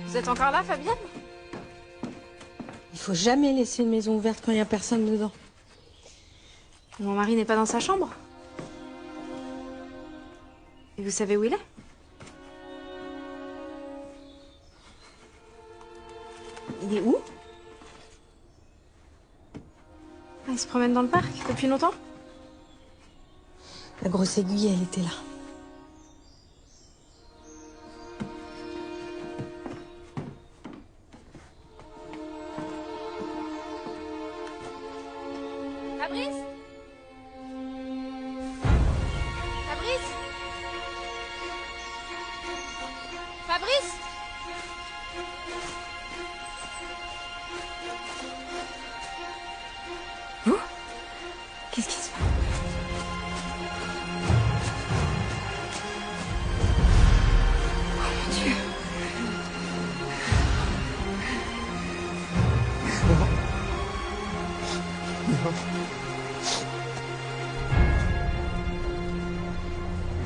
Vous êtes encore là, Fabienne? Il faut jamais laisser une maison ouverte quand il n'y a personne dedans. Mon mari n'est pas dans sa chambre. Et vous savez où il est? Il est où? Ah, il se promène dans le parc depuis longtemps? La grosse aiguille, elle était là. Fabrice? Fabrice? Fabrice? Vous? Qu'est-ce qui se passe? Oh mon Dieu!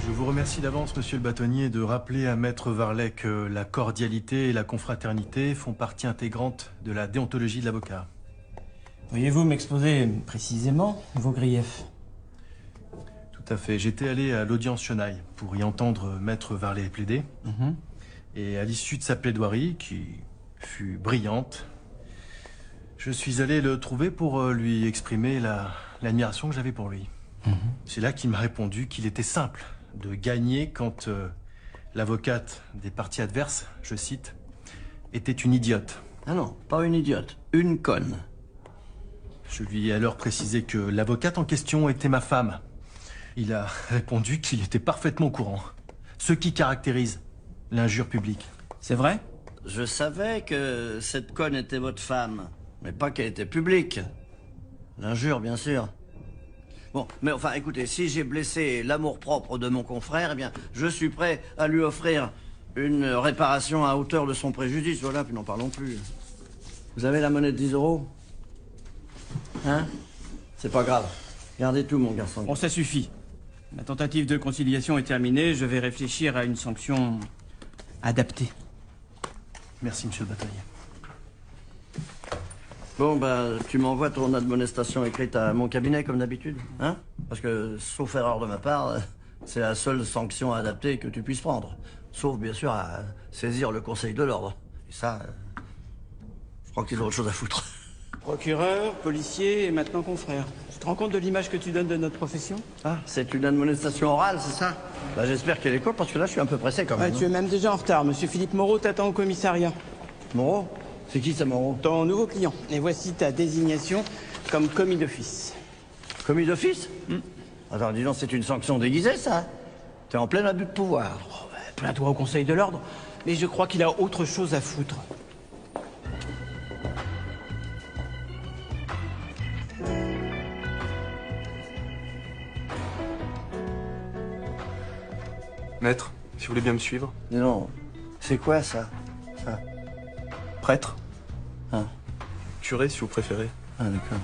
Je vous remercie d'avance, monsieur le bâtonnier, de rappeler à Maître Varlet que la cordialité et la confraternité font partie intégrante de la déontologie de l'avocat. Pourriez-vous m'exposer précisément vos griefs? Tout à fait. J'étais allé à l'audience Chenaille pour y entendre Maître Varlet plaider. Et à l'issue de sa plaidoirie, qui fut brillante, je suis allé le trouver pour lui exprimer l'admiration que j'avais pour lui. C'est là qu'il m'a répondu qu'il était simple de gagner quand l'avocate des parties adverses, je cite, était une idiote. Ah non, pas une idiote, une conne. Je lui ai alors précisé que l'avocate en question était ma femme. Il a répondu qu'il était parfaitement au courant. Ce qui caractérise l'injure publique. C'est vrai? Je savais que cette conne était votre femme, mais pas qu'elle était publique. L'injure, bien sûr. Bon, mais enfin, écoutez, si j'ai blessé l'amour-propre de mon confrère, eh bien, je suis prêt à lui offrir une réparation à hauteur de son préjudice. Voilà, puis n'en parlons plus. Vous avez la monnaie de 10 €? Hein? C'est pas grave. Gardez tout, mon garçon. Bon, ça suffit. Ma tentative de conciliation est terminée. Je vais réfléchir à une sanction adaptée. Merci, monsieur le bâtonnier. Bon, bah, tu m'envoies ton admonestation écrite à mon cabinet, comme d'habitude, hein? Parce que, sauf erreur de ma part, c'est la seule sanction adaptée que tu puisses prendre. Sauf, bien sûr, à saisir le Conseil de l'Ordre. Et ça, je crois qu'ils ont autre chose à foutre. Procureur, policier et maintenant confrère. Tu te rends compte de l'image que tu donnes de notre profession? Ah, c'est une admonestation orale, c'est ça? Bah, j'espère qu'elle est courte, parce que là, je suis un peu pressé, quand même. Tu es même déjà en retard. Monsieur Philippe Moreau t'attend au commissariat. Moreau? C'est qui, ça, Moreau? Ton nouveau client. Et voici ta désignation comme commis d'office. Commis d'office? Attends, dis donc, c'est une sanction déguisée, ça? T'es en plein abus de pouvoir. Oh, plains-toi au Conseil de l'Ordre. Mais je crois qu'il a autre chose à foutre. Maître, si vous voulez bien me suivre. Non, c'est quoi, ça? Prêtre. Ah. Curé, si vous préférez. Ah, d'accord.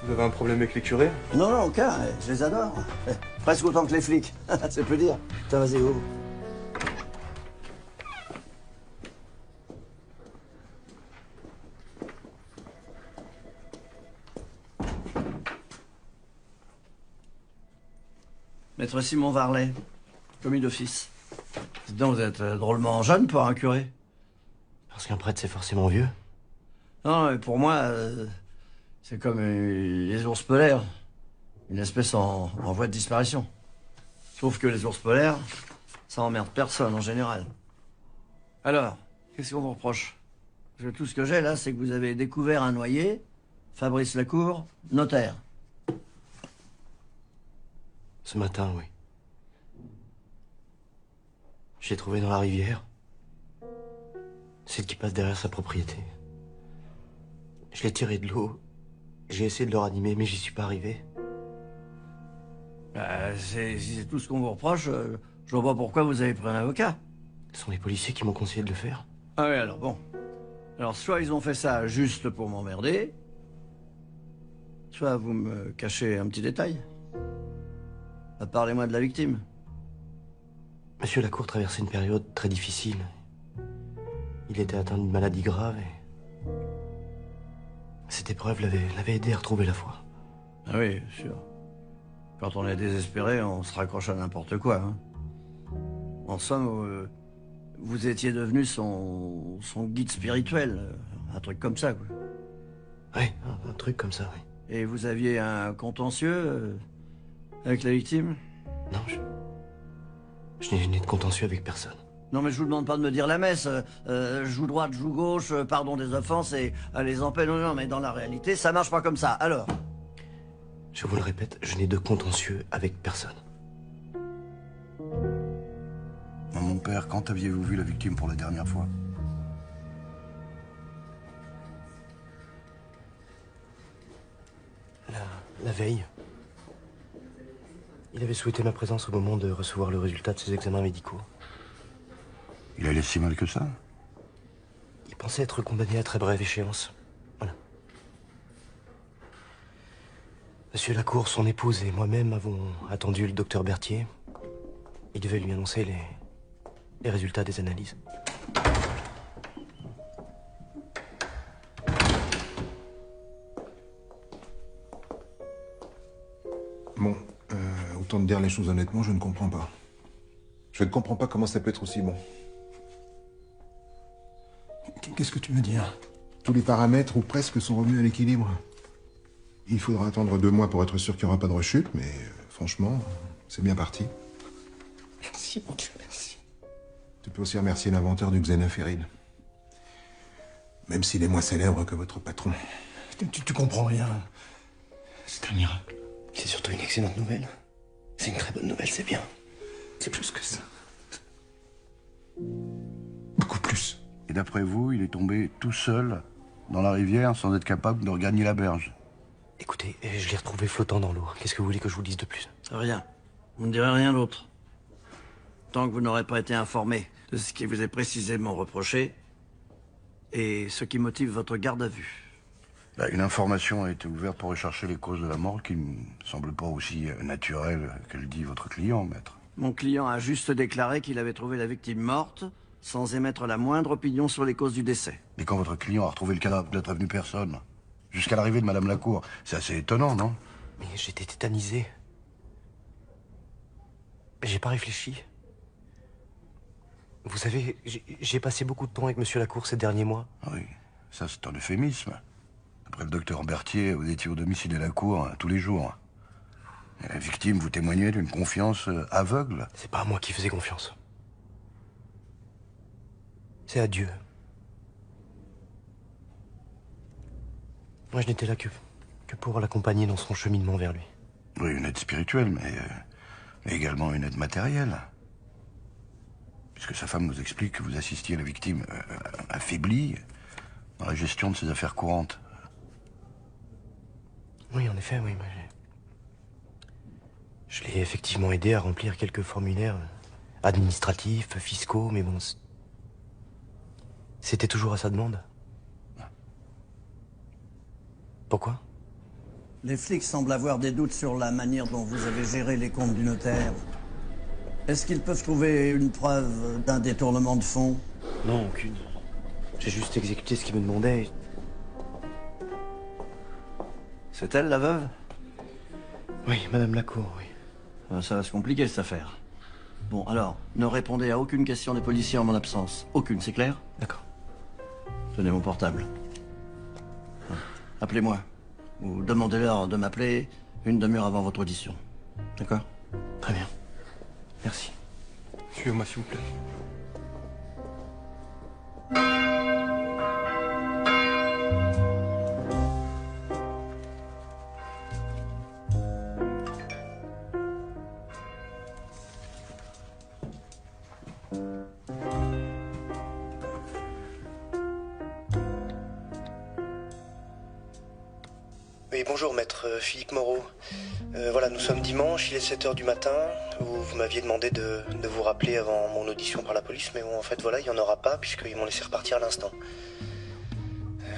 Vous avez un problème avec les curés? Non, non, aucun, je les adore. Presque autant que les flics, c'est peu dire. T'as vas-y, où? Maître Simon Varlet, commis d'office. Dis donc, vous êtes drôlement jeune pour un curé. Parce qu'un prêtre, c'est forcément vieux. Non, mais pour moi, c'est comme les ours polaires. Une espèce en voie de disparition. Sauf que les ours polaires, ça emmerde personne en général. Alors, qu'est-ce qu'on vous reproche? Parce que tout ce que j'ai là, c'est que vous avez découvert un noyé, Fabrice Lacour, notaire. Ce matin, oui. Je l'ai trouvé dans la rivière. Celle qui passe derrière sa propriété. Je l'ai tiré de l'eau. J'ai essayé de le ranimer, mais j'y suis pas arrivé. Si c'est tout ce qu'on vous reproche, je vois pas pourquoi vous avez pris un avocat. Ce sont les policiers qui m'ont conseillé de le faire. Ah oui, alors bon. Alors, soit ils ont fait ça juste pour m'emmerder, soit vous me cachez un petit détail. Parlez-moi de la victime. Monsieur Lacour traversait une période très difficile. Il était atteint d'une maladie grave et... cette épreuve l'avait aidé à retrouver la foi. Ah oui, sûr. Quand on est désespéré, on se raccroche à n'importe quoi. Hein. En somme, vous étiez devenu son guide spirituel. Un truc comme ça, quoi. Oui, un truc comme ça, oui. Et vous aviez un contentieux avec la victime? Non, je n'ai de contentieux avec personne. Non, mais je vous demande pas de me dire la messe. Joue droite, joue gauche, pardon des offenses et les en paix. Non, non, mais dans la réalité, ça marche pas comme ça. Alors? Je vous le répète, je n'ai de contentieux avec personne. Mon père, quand aviez-vous vu la victime pour la dernière fois? La veille. Il avait souhaité ma présence au moment de recevoir le résultat de ses examens médicaux. Il allait si mal que ça? Il pensait être condamné à très brève échéance. Voilà. Monsieur Lacour, son épouse et moi-même avons attendu le docteur Berthier. Il devait lui annoncer les résultats des analyses. Bon, autant te dire les choses honnêtement, je ne comprends pas. Je ne comprends pas comment ça peut être aussi bon. Qu'est-ce que tu veux dire? Tous les paramètres, ou presque, sont revenus à l'équilibre. Il faudra attendre 2 mois pour être sûr qu'il n'y aura pas de rechute, mais franchement, c'est bien parti. Merci, mon Dieu, merci. Tu peux aussi remercier l'inventeur du xénophéryl. Même s'il est moins célèbre que votre patron. Tu comprends rien. C'est un miracle. C'est surtout une excellente nouvelle. C'est une très bonne nouvelle, c'est bien. C'est plus que ça. Beaucoup plus. Et d'après vous, il est tombé tout seul dans la rivière sans être capable de regagner la berge? Écoutez, je l'ai retrouvé flottant dans l'eau. Qu'est-ce que vous voulez que je vous dise de plus? Rien. Vous ne direz rien d'autre. Tant que vous n'aurez pas été informé de ce qui vous est précisément reproché et ce qui motive votre garde à vue. Une information a été ouverte pour rechercher les causes de la mort qui me semble pas aussi naturelle que le dit votre client, maître. Mon client a juste déclaré qu'il avait trouvé la victime morte sans émettre la moindre opinion sur les causes du décès. Mais quand votre client a retrouvé le cadavre, vous n'êtes prévenu personne. Jusqu'à l'arrivée de Madame Lacour. C'est assez étonnant, non? Mais j'étais tétanisé. J'ai pas réfléchi. Vous savez, j'ai passé beaucoup de temps avec Monsieur Lacour ces derniers mois. Oui, ça c'est un euphémisme. Après le docteur Berthier, vous étiez au domicile de Lacour tous les jours. Et la victime vous témoignait d'une confiance aveugle. C'est pas à moi qui faisais confiance. C'est à Dieu. Moi, je n'étais là que pour l'accompagner dans son cheminement vers lui. Oui, une aide spirituelle, mais également une aide matérielle. Puisque sa femme nous explique que vous assistiez à la victime affaiblie dans la gestion de ses affaires courantes. Oui, en effet, oui. Je l'ai effectivement aidé à remplir quelques formulaires administratifs, fiscaux, mais bon... C'était toujours à sa demande. Pourquoi? Les flics semblent avoir des doutes sur la manière dont vous avez géré les comptes du notaire. Est-ce qu'ils peuvent trouver une preuve d'un détournement de fonds? Non, aucune. J'ai juste exécuté ce qu'il me demandait. C'est elle, la veuve? Oui, Madame Lacour, oui. Ça va se compliquer, cette affaire. Bon, alors, ne répondez à aucune question des policiers en mon absence. Aucune, c'est clair? D'accord. Tenez mon portable. Appelez-moi. Ou demandez-leur de m'appeler une demi-heure avant votre audition. D'accord? Très bien. Merci. Suivez-moi, s'il vous plaît. Oui, bonjour, maître Philippe Moreau. Voilà, nous sommes dimanche, il est 7h du matin. Vous m'aviez demandé de vous rappeler avant mon audition par la police, mais bon, en fait, voilà, il n'y en aura pas, puisqu'ils m'ont laissé repartir à l'instant.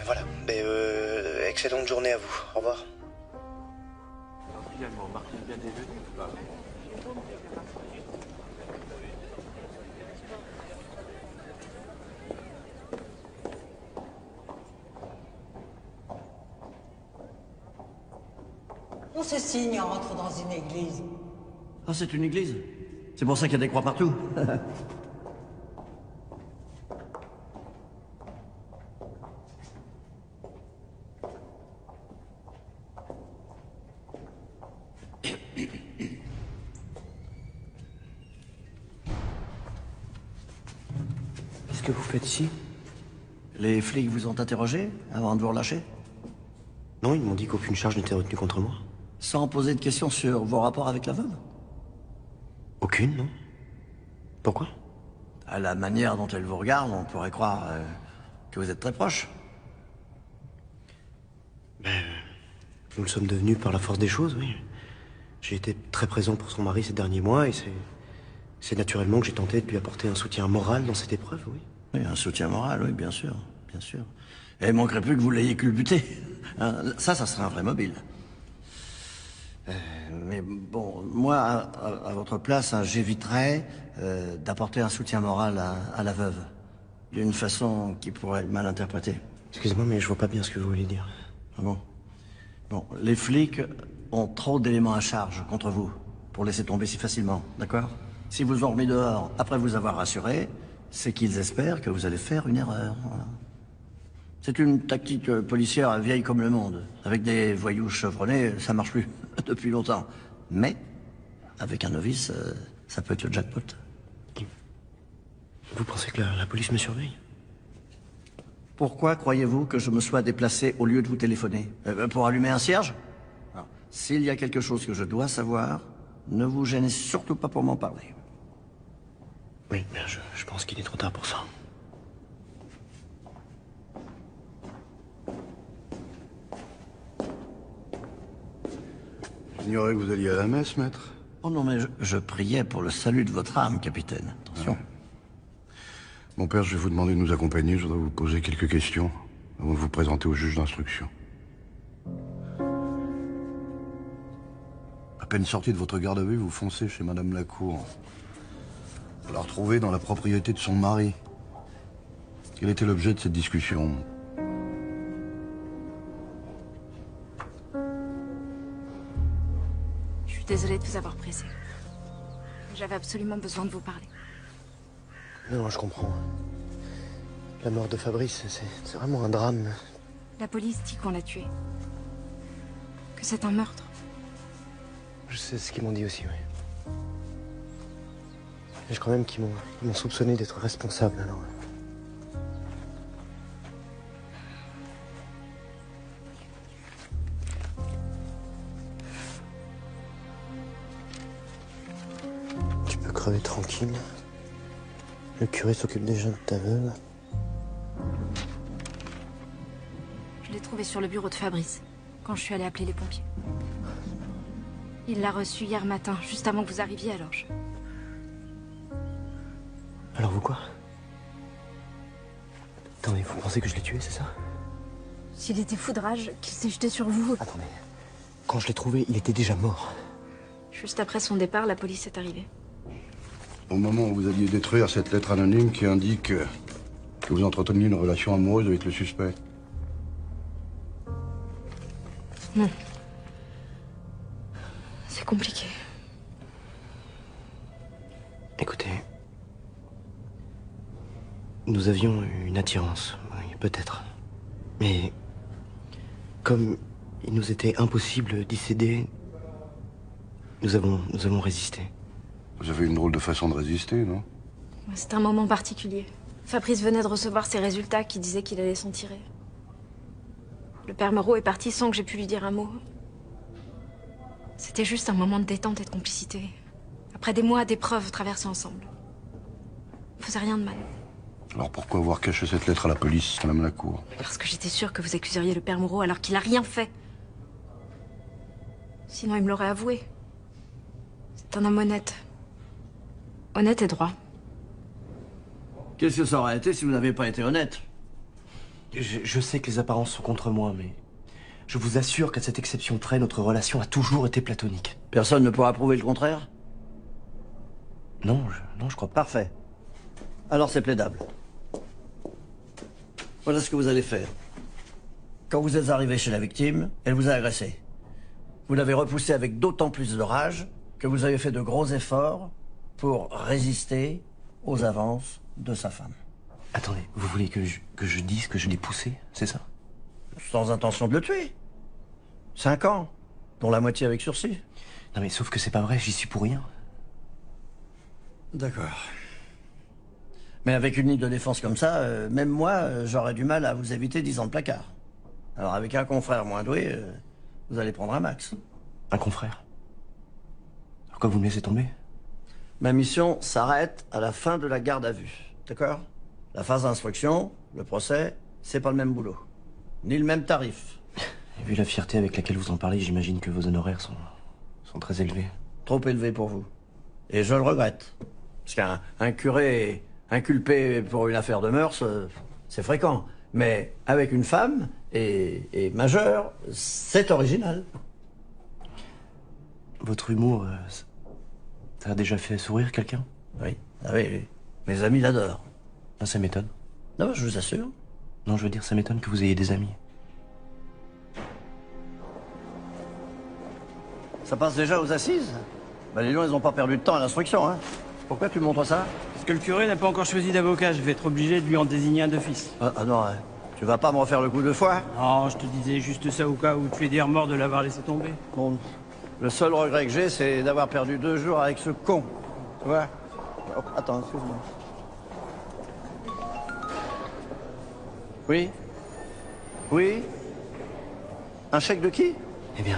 Voilà, excellente journée à vous. Au revoir. On se signe en rentrant dans une église. Ah, c'est une église? C'est pour ça qu'il y a des croix partout. Qu'est-ce que vous faites ici? Les flics vous ont interrogé avant de vous relâcher? Non, ils m'ont dit qu'aucune charge n'était retenue contre moi. Sans poser de questions sur vos rapports avec la veuve? Aucune, non. Pourquoi? À la manière dont elle vous regarde, on pourrait croire que vous êtes très proche. Nous le sommes devenus par la force des choses, oui. J'ai été très présent pour son mari ces derniers mois et c'est naturellement que j'ai tenté de lui apporter un soutien moral dans cette épreuve, oui. Oui, un soutien moral, oui, bien sûr, bien sûr. Et il manquerait plus que vous l'ayez culbuté. Hein, ça serait un vrai mobile. Mais bon, moi, à votre place, hein, j'éviterais d'apporter un soutien moral à la veuve. D'une façon qui pourrait être mal interprétée. Excusez-moi, mais je vois pas bien ce que vous voulez dire. Ah bon? Bon, les flics ont trop d'éléments à charge contre vous pour laisser tomber si facilement, d'accord? Si vous ont remis dehors après vous avoir rassuré, c'est qu'ils espèrent que vous allez faire une erreur. Voilà. C'est une tactique policière vieille comme le monde. Avec des voyous chevronnés, ça marche plus depuis longtemps. Mais, avec un novice, ça peut être le jackpot. Vous pensez que la police me surveille? Pourquoi croyez-vous que je me sois déplacé au lieu de vous téléphoner? Pour allumer un cierge? S'il y a quelque chose que je dois savoir, ne vous gênez surtout pas pour m'en parler. Oui, mais je pense qu'il est trop tard pour ça. J'ignorais que vous alliez à la messe, maître. Oh non, mais je priais pour le salut de votre âme, capitaine. Attention. Ouais. Mon père, je vais vous demander de nous accompagner. Je voudrais vous poser quelques questions avant de vous présenter au juge d'instruction. À peine sorti de votre garde à vue, vous foncez chez Madame Lacour. Vous la retrouvez dans la propriété de son mari. Quel était l'objet de cette discussion? Je suis désolée de vous avoir pressé. J'avais absolument besoin de vous parler. Non, je comprends. La mort de Fabrice, c'est vraiment un drame. La police dit qu'on l'a tué. Que c'est un meurtre. Je sais ce qu'ils m'ont dit aussi, oui. Et je crois même qu'ils m'ont soupçonné d'être responsable, alors. Tu peux crever tranquille. Le curé s'occupe déjà de ta veuve. Je l'ai trouvé sur le bureau de Fabrice, quand je suis allée appeler les pompiers. Il l'a reçu hier matin, juste avant que vous arriviez, alors je... Alors vous quoi? Attendez, vous pensez que je l'ai tué, c'est ça? S'il était fou de rage, qu'il s'est jeté sur vous... Attendez. Quand je l'ai trouvé, il était déjà mort. Juste après son départ, la police est arrivée. Au moment où vous alliez détruire cette lettre anonyme qui indique que vous entreteniez une relation amoureuse avec le suspect. Non. C'est compliqué. Écoutez... Nous avions une attirance, oui, peut-être. Mais... Comme il nous était impossible d'y céder... Nous avons résisté. Vous avez une drôle de façon de résister, non? C'est un moment particulier. Fabrice venait de recevoir ses résultats qui disaient qu'il allait s'en tirer. Le père Moreau est parti sans que j'ai pu lui dire un mot. C'était juste un moment de détente et de complicité. Après des mois d'épreuves traversées ensemble. Il faisait rien de mal. Alors pourquoi avoir caché cette lettre à la police, Madame Lacour? Parce que j'étais sûre que vous accuseriez le père Moreau alors qu'il a rien fait. Sinon, il me l'aurait avoué. C'est un homme honnête. Honnête et droit. Qu'est-ce que ça aurait été si vous n'aviez pas été honnête? Je sais que les apparences sont contre moi, mais... Je vous assure qu'à cette exception près, notre relation a toujours été platonique. Personne ne pourra prouver le contraire? Non, je crois pas. Parfait. Alors c'est plaidable. Voilà ce que vous allez faire. Quand vous êtes arrivé chez la victime, elle vous a agressé. Vous l'avez repoussé avec d'autant plus de rage que vous avez fait de gros efforts pour résister aux avances de sa femme. Attendez, vous voulez que je dise que je l'ai poussé, c'est ça? Sans intention de le tuer. 5 ans, dont la moitié avec sursis. Non mais sauf que c'est pas vrai, j'y suis pour rien. D'accord. Mais avec une ligne de défense comme ça, même moi, j'aurais du mal à vous éviter 10 ans de placard. Alors avec un confrère moins doué, vous allez prendre un max. Un confrère? Pourquoi vous me laissez tomber? Ma mission s'arrête à la fin de la garde à vue, d'accord? La phase d'instruction, le procès, c'est pas le même boulot. Ni le même tarif. Et vu la fierté avec laquelle vous en parlez, j'imagine que vos honoraires sont très élevés. Trop élevés pour vous. Et je le regrette. Parce qu'un curé inculpé pour une affaire de mœurs, c'est fréquent. Mais avec une femme, et majeure, c'est original. Votre humour, ça a déjà fait sourire quelqu'un? Oui. Ah oui, mes amis l'adorent. Ah, ça m'étonne. Non, je vous assure. Non, je veux dire, ça m'étonne que vous ayez des amis. Ça passe déjà aux assises? Bah les gens, ils ont pas perdu de temps à l'instruction, hein. Pourquoi tu montres ça? Parce que le curé n'a pas encore choisi d'avocat, je vais être obligé de lui en désigner un d'office. Ah non, hein. Tu vas pas me refaire le coup de fois? Non, je te disais juste ça au cas où tu es dire mort de l'avoir laissé tomber. Bon, le seul regret que j'ai, c'est d'avoir perdu 2 jours avec ce con. Tu vois? Oh, attends, excuse-moi. Oui? Oui? Un chèque de qui? Eh bien,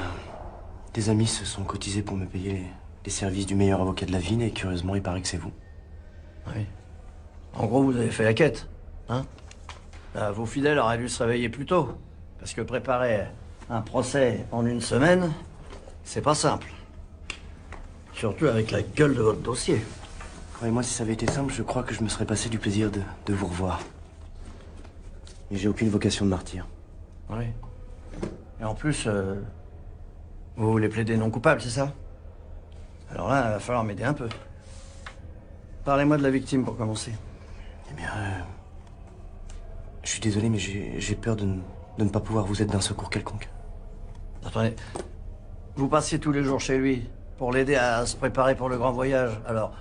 des amis se sont cotisés pour me payer les services du meilleur avocat de la ville, et curieusement, il paraît que c'est vous. Oui. En gros, vous avez fait la quête, hein? Vos fidèles auraient dû se réveiller plus tôt. Parce que préparer un procès en 1 semaine, c'est pas simple. Surtout avec la gueule de votre dossier. Croyez-moi, si ça avait été simple, je crois que je me serais passé du plaisir de vous revoir. Et j'ai aucune vocation de martyr. Oui. Et en plus, vous voulez plaider non coupable, c'est ça? Alors là, il va falloir m'aider un peu. Parlez-moi de la victime pour commencer. Eh bien, je suis désolé, mais j'ai peur de ne pas pouvoir vous être d'un secours quelconque. Attendez, vous passiez tous les jours chez lui pour l'aider à se préparer pour le grand voyage. Alors,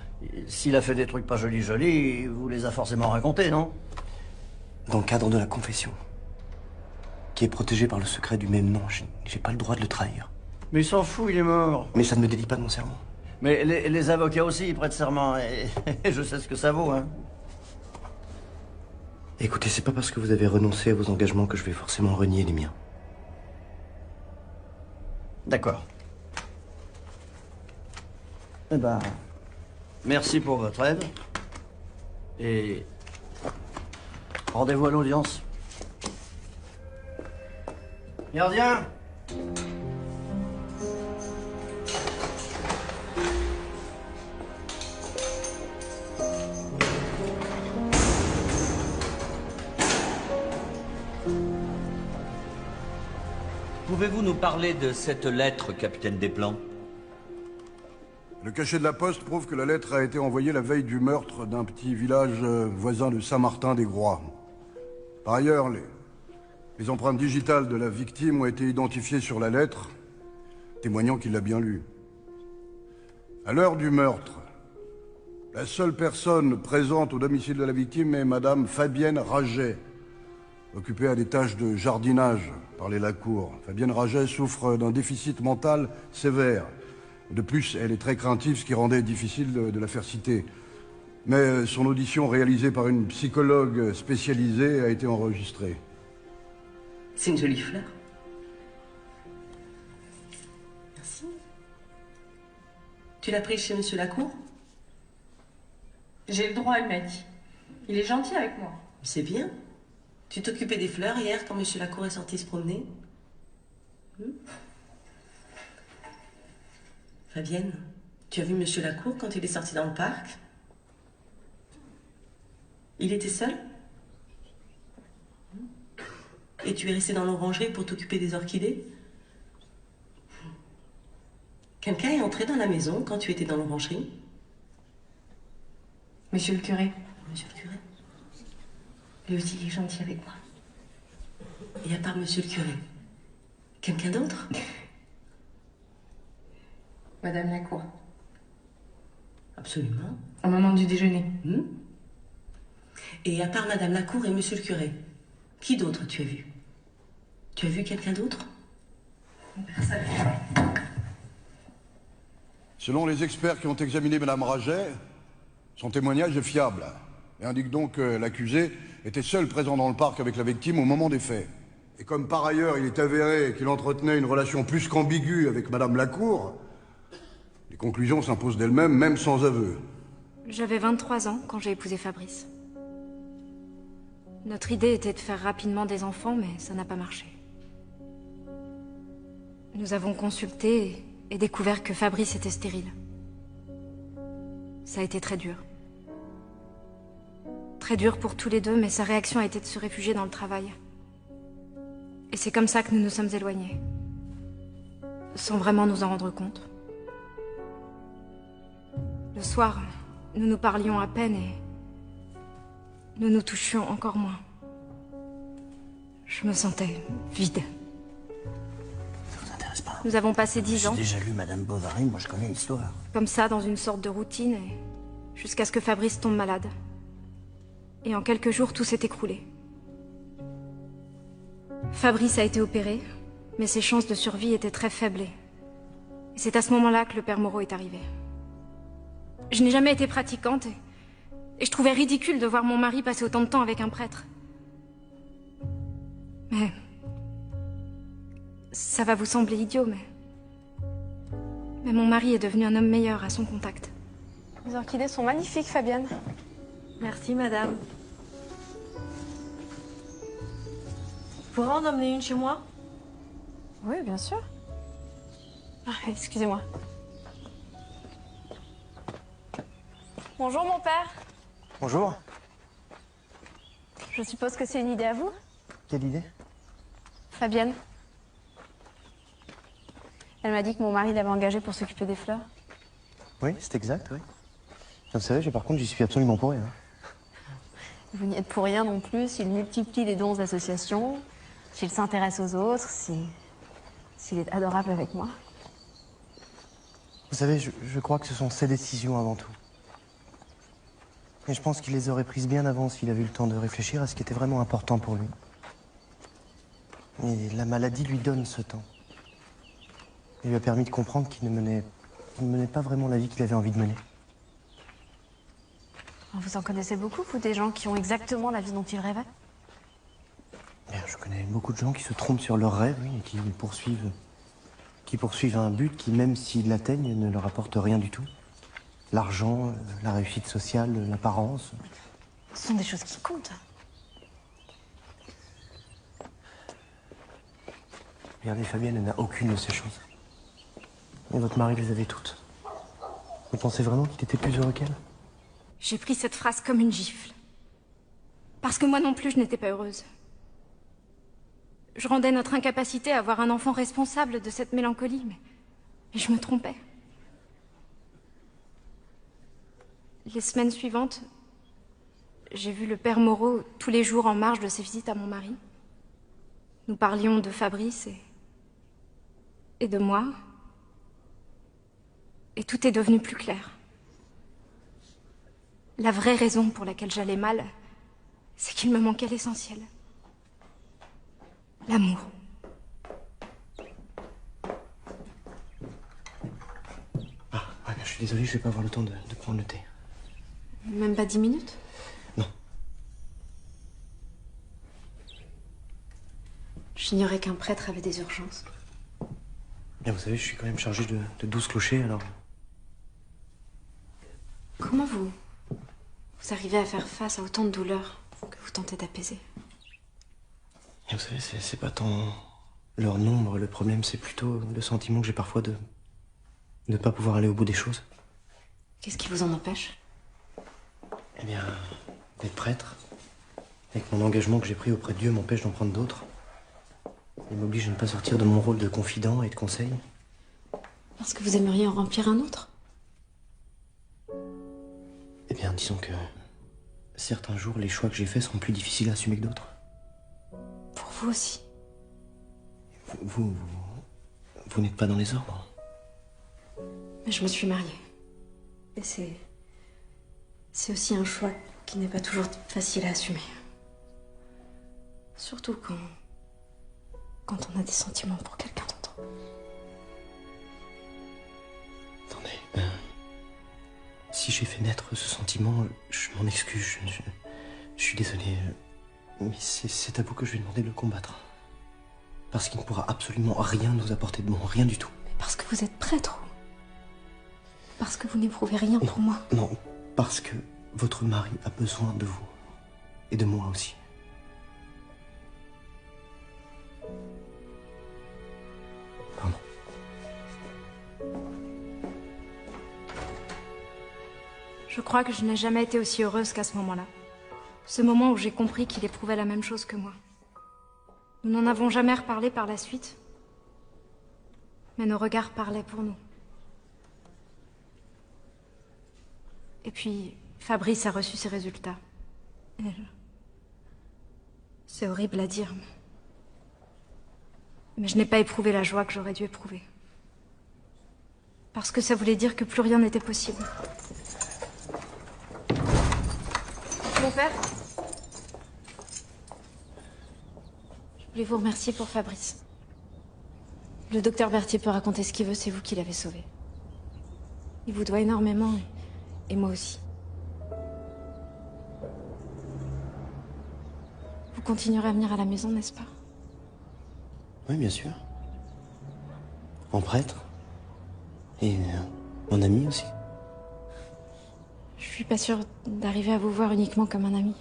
s'il a fait des trucs pas jolis, il vous les a forcément racontés, non? Dans le cadre de la confession, qui est protégée par le secret du même nom, j'ai pas le droit de le trahir. Mais il s'en fout, il est mort. Mais ça ne me délie pas de mon serment. Mais les avocats aussi, ils prêtent serment, et je sais ce que ça vaut, hein. Écoutez, c'est pas parce que vous avez renoncé à vos engagements que je vais forcément renier les miens. D'accord. Eh ben, merci pour votre aide. Et rendez-vous à l'audience. Gardien! Pouvez-vous nous parler de cette lettre, capitaine Desplans? Le cachet de la poste prouve que la lettre a été envoyée la veille du meurtre d'un petit village voisin de Saint-Martin-des-Groix. Par ailleurs, les empreintes digitales de la victime ont été identifiées sur la lettre, témoignant qu'il l'a bien lue. À l'heure du meurtre, la seule personne présente au domicile de la victime est Madame Fabienne Raget, occupée à des tâches de jardinage par les Lacour. Fabienne Raget souffre d'un déficit mental sévère. De plus, elle est très craintive, ce qui rendait difficile de la faire citer. Mais son audition réalisée par une psychologue spécialisée a été enregistrée. C'est une jolie fleur. Merci. Tu l'as prise chez Monsieur Lacour? J'ai le droit, il m'a dit. Il est gentil avec moi. C'est bien. Tu t'occupais des fleurs hier quand Monsieur Lacour est sorti se promener? Fabienne, tu as vu Monsieur Lacour quand il est sorti dans le parc? Il était seul? Et tu es resté dans l'orangerie pour t'occuper des orchidées? Quelqu'un est entré dans la maison quand tu étais dans l'orangerie? Monsieur le curé. Monsieur le curé? Lui aussi, il est gentil avec moi. Et à part Monsieur le curé, quelqu'un d'autre? Madame Lacour. Absolument. Au moment du déjeuner. Et à part Madame Lacour et Monsieur le curé, qui d'autre tu as vu? Tu as vu quelqu'un d'autre? Personne. Selon les experts qui ont examiné Madame Raget, son témoignage est fiable et indique donc que l'accusé était seul présent dans le parc avec la victime au moment des faits. Et comme par ailleurs il est avéré qu'il entretenait une relation plus qu'ambiguë avec Madame Lacour, les conclusions s'imposent d'elles-mêmes, même sans aveu. J'avais 23 ans quand j'ai épousé Fabrice. Notre idée était de faire rapidement des enfants, mais ça n'a pas marché. Nous avons consulté et découvert que Fabrice était stérile. Ça a été très dur. Très dur pour tous les deux, mais sa réaction a été de se réfugier dans le travail. Et c'est comme ça que nous nous sommes éloignés. Sans vraiment nous en rendre compte. Le soir, nous nous parlions à peine et nous nous touchions encore moins. Je me sentais vide. Ça vous intéresse pas? Nous avons passé 10 ans. J'ai déjà lu Madame Bovary, moi je connais l'histoire. Comme ça, dans une sorte de routine, et jusqu'à ce que Fabrice tombe malade. Et en quelques jours, tout s'est écroulé. Fabrice a été opéré, mais ses chances de survie étaient très faibles. Et c'est à ce moment-là que le père Moreau est arrivé. Je n'ai jamais été pratiquante, et je trouvais ridicule de voir mon mari passer autant de temps avec un prêtre. Mais... ça va vous sembler idiot, mais mon mari est devenu un homme meilleur à son contact. Les orchidées sont magnifiques, Fabienne. Merci, madame. Vous pourrez en emmener une chez moi? Oui, bien sûr. Ah, excusez-moi. Bonjour, mon père. Bonjour. Je suppose que c'est une idée à vous? Quelle idée? Fabienne. Elle m'a dit que mon mari l'avait engagée pour s'occuper des fleurs. Oui, c'est exact, oui. Vous savez, par contre, j'y suis absolument pour rien. Vous n'y êtes pour rien non plus s'il multiplie les dons aux associations, s'il s'intéresse aux autres, s'il est adorable avec moi. Vous savez, je crois que ce sont ses décisions avant tout. Et je pense qu'il les aurait prises bien avant s'il avait eu le temps de réfléchir à ce qui était vraiment important pour lui. Et la maladie lui donne ce temps. Il lui a permis de comprendre qu'il ne menait pas vraiment la vie qu'il avait envie de mener. Vous en connaissez beaucoup, vous, des gens qui ont exactement la vie dont ils rêvaient? Bien, je connais beaucoup de gens qui se trompent sur leurs rêves, oui, et qui poursuivent un but qui, même s'ils l'atteignent, ne leur apporte rien du tout. L'argent, la réussite sociale, l'apparence. Ce sont des choses qui comptent. Regardez, Fabienne, elle n'a aucune de ces choses. Et votre mari les avait toutes. Vous pensez vraiment qu'il était plus heureux qu'elle? J'ai pris cette phrase comme une gifle. Parce que moi non plus, je n'étais pas heureuse. Je rendais notre incapacité à avoir un enfant responsable de cette mélancolie, mais je me trompais. Les semaines suivantes, j'ai vu le père Moreau tous les jours en marge de ses visites à mon mari. Nous parlions de Fabrice et de moi. Et tout est devenu plus clair. La vraie raison pour laquelle j'allais mal, c'est qu'il me manquait l'essentiel. L'amour. Ah, ouais, je suis désolé, je vais pas avoir le temps de prendre le thé. Même pas 10 minutes? Non. J'ignorais qu'un prêtre avait des urgences. Bien, vous savez, je suis quand même chargé de 12 clochers, alors... Comment vous arrivez à faire face à autant de douleurs que vous tentez d'apaiser? Et vous savez, c'est pas tant leur nombre, le problème, c'est plutôt le sentiment que j'ai parfois de ne pas pouvoir aller au bout des choses. Qu'est-ce qui vous en empêche? Eh bien, d'être prêtre, et que mon engagement que j'ai pris auprès de Dieu m'empêche d'en prendre d'autres. Il m'oblige à ne pas sortir de mon rôle de confident et de conseil. Parce que vous aimeriez en remplir un autre? Eh bien, disons que certains jours, les choix que j'ai faits seront plus difficiles à assumer que d'autres. Pour vous aussi? Vous n'êtes pas dans les ordres? Mais je me suis mariée. Et c'est aussi un choix qui n'est pas toujours facile à assumer. Surtout quand on a des sentiments pour quelqu'un d'autre. Attendez, si j'ai fait naître ce sentiment, je m'en excuse, je suis désolé. Mais c'est à vous que je vais demander de le combattre. Parce qu'il ne pourra absolument rien nous apporter de bon, rien du tout. Mais parce que vous êtes prêtre. Parce que vous n'éprouvez rien pour moi. Non, parce que votre mari a besoin de vous. Et de moi aussi. Pardon. Je crois que je n'ai jamais été aussi heureuse qu'à ce moment-là. Ce moment où j'ai compris qu'il éprouvait la même chose que moi. Nous n'en avons jamais reparlé par la suite. Mais nos regards parlaient pour nous. Et puis, Fabrice a reçu ses résultats. C'est horrible à dire, mais je n'ai pas éprouvé la joie que j'aurais dû éprouver. Parce que ça voulait dire que plus rien n'était possible. Mon père? Je voulais vous remercier pour Fabrice. Le docteur Berthier peut raconter ce qu'il veut, c'est vous qui l'avez sauvé. Il vous doit énormément, et moi aussi. Vous continuerez à venir à la maison, n'est-ce pas? Oui, bien sûr. En prêtre. Et en ami aussi. Je suis pas sûre d'arriver à vous voir uniquement comme un ami.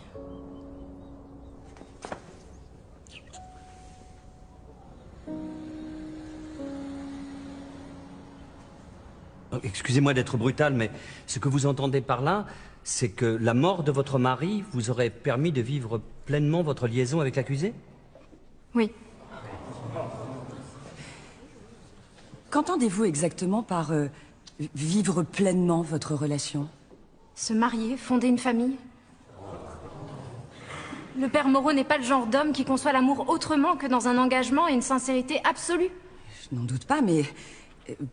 Excusez-moi d'être brutal, mais ce que vous entendez par là, c'est que la mort de votre mari vous aurait permis de vivre pleinement votre liaison avec l'accusé? Oui. Qu'entendez-vous exactement par vivre pleinement votre relation? Se marier, fonder une famille. Le père Moreau n'est pas le genre d'homme qui conçoit l'amour autrement que dans un engagement et une sincérité absolue. Je n'en doute pas, mais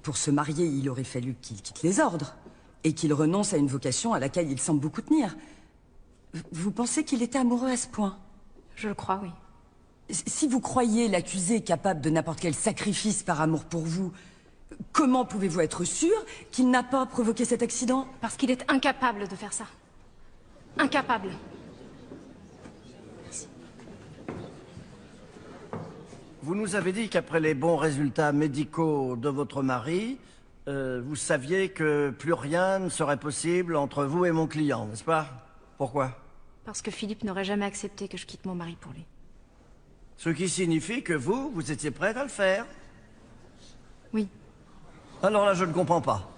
pour se marier, il aurait fallu qu'il quitte les ordres et qu'il renonce à une vocation à laquelle il semble beaucoup tenir. Vous pensez qu'il était amoureux à ce point? Je le crois, oui. Si vous croyez l'accusé capable de n'importe quel sacrifice par amour pour vous, comment pouvez-vous être sûr qu'il n'a pas provoqué cet accident? Parce qu'il est incapable de faire ça. Incapable. Vous nous avez dit qu'après les bons résultats médicaux de votre mari, vous saviez que plus rien ne serait possible entre vous et mon client, n'est-ce pas? Pourquoi? Parce que Philippe n'aurait jamais accepté que je quitte mon mari pour lui. Ce qui signifie que vous étiez prête à le faire? Oui. Alors là, je ne comprends pas.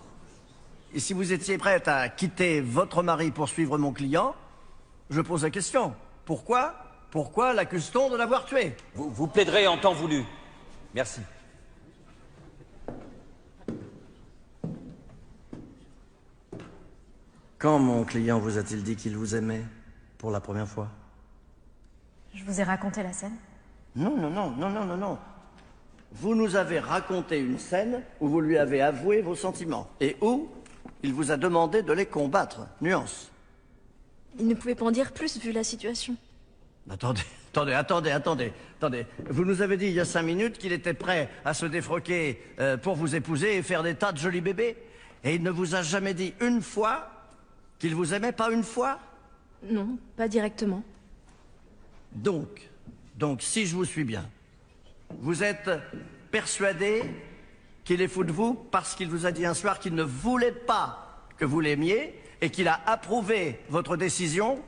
Et si vous étiez prête à quitter votre mari pour suivre mon client, je pose la question. Pourquoi? Pourquoi l'accuse-t-on de l'avoir tué? Vous plaiderez en temps voulu. Merci. Quand mon client vous a-t-il dit qu'il vous aimait pour la première fois? Je vous ai raconté la scène? Non, non, non, non, non, non, non. Vous nous avez raconté une scène où vous lui avez avoué vos sentiments et où il vous a demandé de les combattre. Nuance. Il ne pouvait pas en dire plus vu la situation. Attendez. Vous nous avez dit il y a 5 minutes qu'il était prêt à se défroquer pour vous épouser et faire des tas de jolis bébés. Et il ne vous a jamais dit une fois qu'il vous aimait, pas une fois? Non, pas directement. Donc, si je vous suis bien, vous êtes persuadé qu'il est fou de vous parce qu'il vous a dit un soir qu'il ne voulait pas que vous l'aimiez et qu'il a approuvé votre décision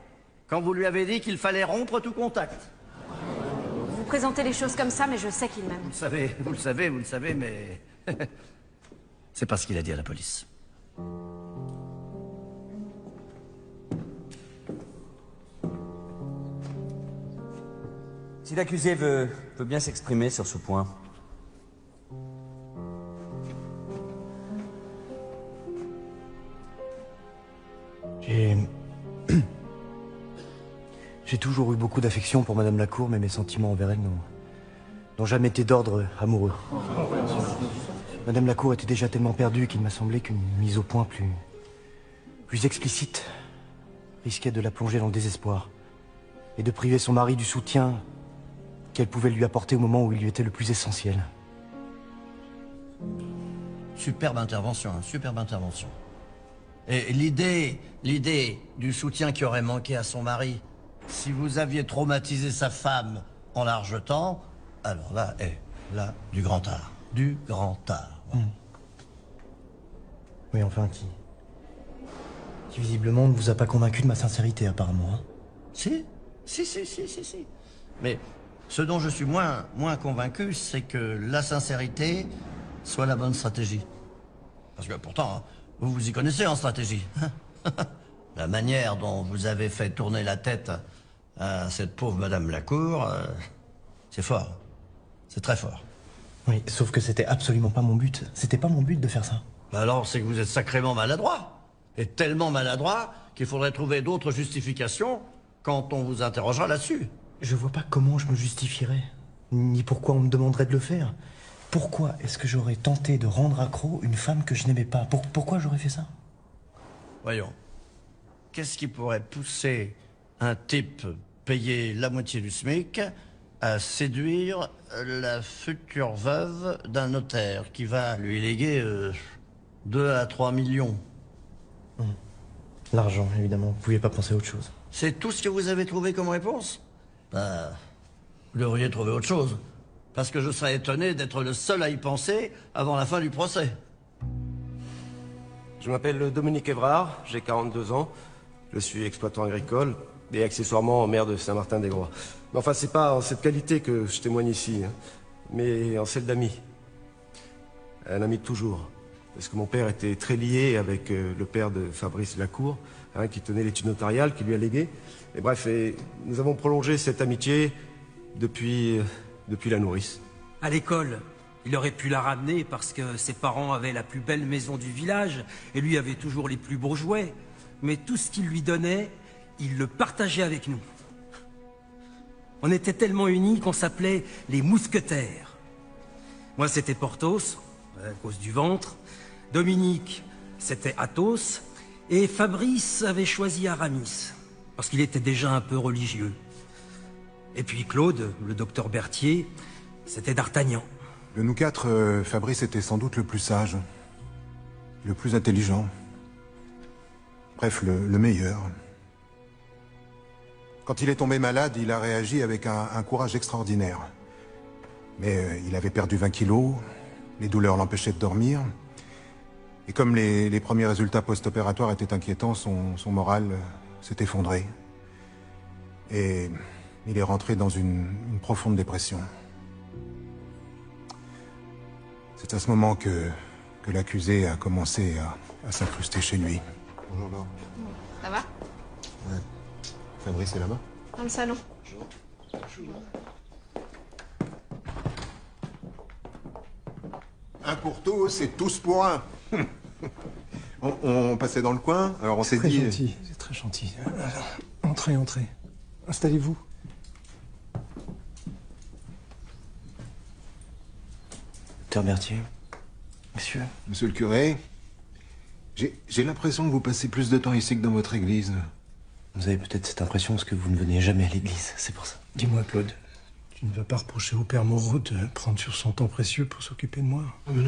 quand vous lui avez dit qu'il fallait rompre tout contact. Vous présentez les choses comme ça, mais je sais qu'il m'aime. Vous le savez, mais... c'est pas ce qu'il a dit à la police. Si l'accusé veut bien s'exprimer sur ce point. J'ai toujours eu beaucoup d'affection pour Madame Lacour, mais mes sentiments envers elle n'ont jamais été d'ordre amoureux. Madame Lacour était déjà tellement perdue qu'il m'a semblé qu'une mise au point plus explicite risquait de la plonger dans le désespoir et de priver son mari du soutien qu'elle pouvait lui apporter au moment où il lui était le plus essentiel. Superbe intervention, hein, superbe intervention. Et l'idée du soutien qui aurait manqué à son mari, si vous aviez traumatisé sa femme en la rejetant, alors là, là, du grand art. Du grand art. Voilà. Oui, enfin, qui visiblement ne vous a pas convaincu de ma sincérité, apparemment. Hein. Si. Mais ce dont je suis moins convaincu, c'est que la sincérité soit la bonne stratégie. Parce que pourtant, hein, vous vous y connaissez en stratégie. La manière dont vous avez fait tourner la tête à cette pauvre Madame Lacour, c'est fort. C'est très fort. Oui, sauf que c'était absolument pas mon but. C'était pas mon but de faire ça. Alors, c'est que vous êtes sacrément maladroit. Et tellement maladroit qu'il faudrait trouver d'autres justifications quand on vous interrogera là-dessus. Je vois pas comment je me justifierais, ni pourquoi on me demanderait de le faire. Pourquoi est-ce que j'aurais tenté de rendre accro une femme que je n'aimais pas? Pourquoi j'aurais fait ça? Voyons. Qu'est-ce qui pourrait pousser un type payé la moitié du SMIC à séduire la future veuve d'un notaire qui va lui léguer 2 à 3 millions? L'argent, évidemment. Vous pouviez pas penser à autre chose. C'est tout ce que vous avez trouvé comme réponse? Ben, vous devriez trouver autre chose. Parce que je serais étonné d'être le seul à y penser avant la fin du procès. Je m'appelle Dominique Évrard, j'ai 42 ans. Je suis exploitant agricole et accessoirement maire de Saint-Martin-des-Groix. Mais enfin, c'est pas en cette qualité que je témoigne ici, hein, mais en celle d'ami. Un ami de toujours. Parce que mon père était très lié avec le père de Fabrice Lacour, hein, qui tenait l'étude notariale, qui lui a légué. Et bref, nous avons prolongé cette amitié depuis la nourrice. À l'école, il aurait pu la ramener parce que ses parents avaient la plus belle maison du village et lui avait toujours les plus beaux jouets. Mais tout ce qu'il lui donnait, il le partageait avec nous. On était tellement unis qu'on s'appelait les mousquetaires. Moi, c'était Porthos, à cause du ventre. Dominique, c'était Athos. Et Fabrice avait choisi Aramis, parce qu'il était déjà un peu religieux. Et puis Claude, le docteur Berthier, c'était D'Artagnan. De nous quatre, Fabrice était sans doute le plus sage, le plus intelligent. Bref, le meilleur. Quand il est tombé malade, il a réagi avec un courage extraordinaire. Mais il avait perdu 20 kilos, les douleurs l'empêchaient de dormir. Et comme les premiers résultats post-opératoires étaient inquiétants, son moral s'est effondré. Et il est rentré dans une profonde dépression. C'est à ce moment que l'accusé a commencé à s'incruster chez lui. Bonjour Laure. Ça va? Ouais. Fabrice est là-bas? Dans le salon. Un pour tous et tous pour un. On passait dans le coin, alors on s'est dit... C'est très gentil, c'est très gentil. Entrez, entrez. Installez-vous. Docteur Berthier, monsieur. Monsieur le curé, j'ai l'impression que vous passez plus de temps ici que dans votre église. Vous avez peut-être cette impression parce que vous ne venez jamais à l'église, c'est pour ça. Dis-moi, Claude, tu ne vas pas reprocher au père Moreau de prendre sur son temps précieux pour s'occuper de moi? Mais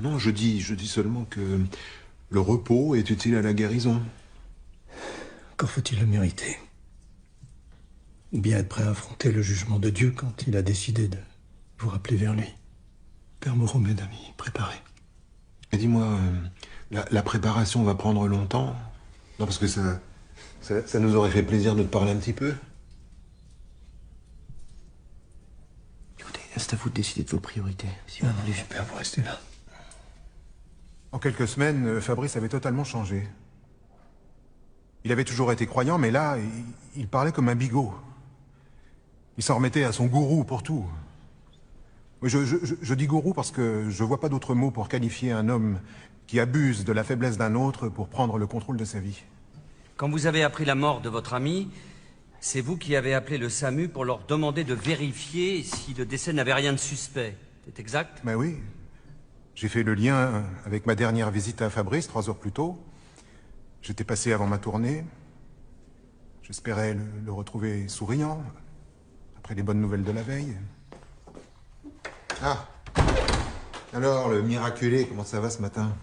non, je dis seulement que le repos est utile à la guérison. Encore faut-il le mériter. Ou bien être prêt à affronter le jugement de Dieu quand il a décidé de vous rappeler vers lui. Père Moreau, mes amis, préparez. Et dis-moi, la préparation va prendre longtemps? Non, parce que ça nous aurait fait plaisir de te parler un petit peu. Écoutez, c'est à vous de décider de vos priorités. Si vous voulez. Super, vous restez là. En quelques semaines, Fabrice avait totalement changé. Il avait toujours été croyant, mais là, il parlait comme un bigot. Il s'en remettait à son gourou pour tout. Oui, je dis gourou parce que je vois pas d'autre mot pour qualifier un homme qui abuse de la faiblesse d'un autre pour prendre le contrôle de sa vie. Quand vous avez appris la mort de votre ami, c'est vous qui avez appelé le SAMU pour leur demander de vérifier si le décès n'avait rien de suspect. C'est exact? Ben oui. J'ai fait le lien avec ma dernière visite à Fabrice, 3 heures plus tôt. J'étais passé avant ma tournée. J'espérais le retrouver souriant, après les bonnes nouvelles de la veille. Ah! Alors, le miraculé, comment ça va ce matin?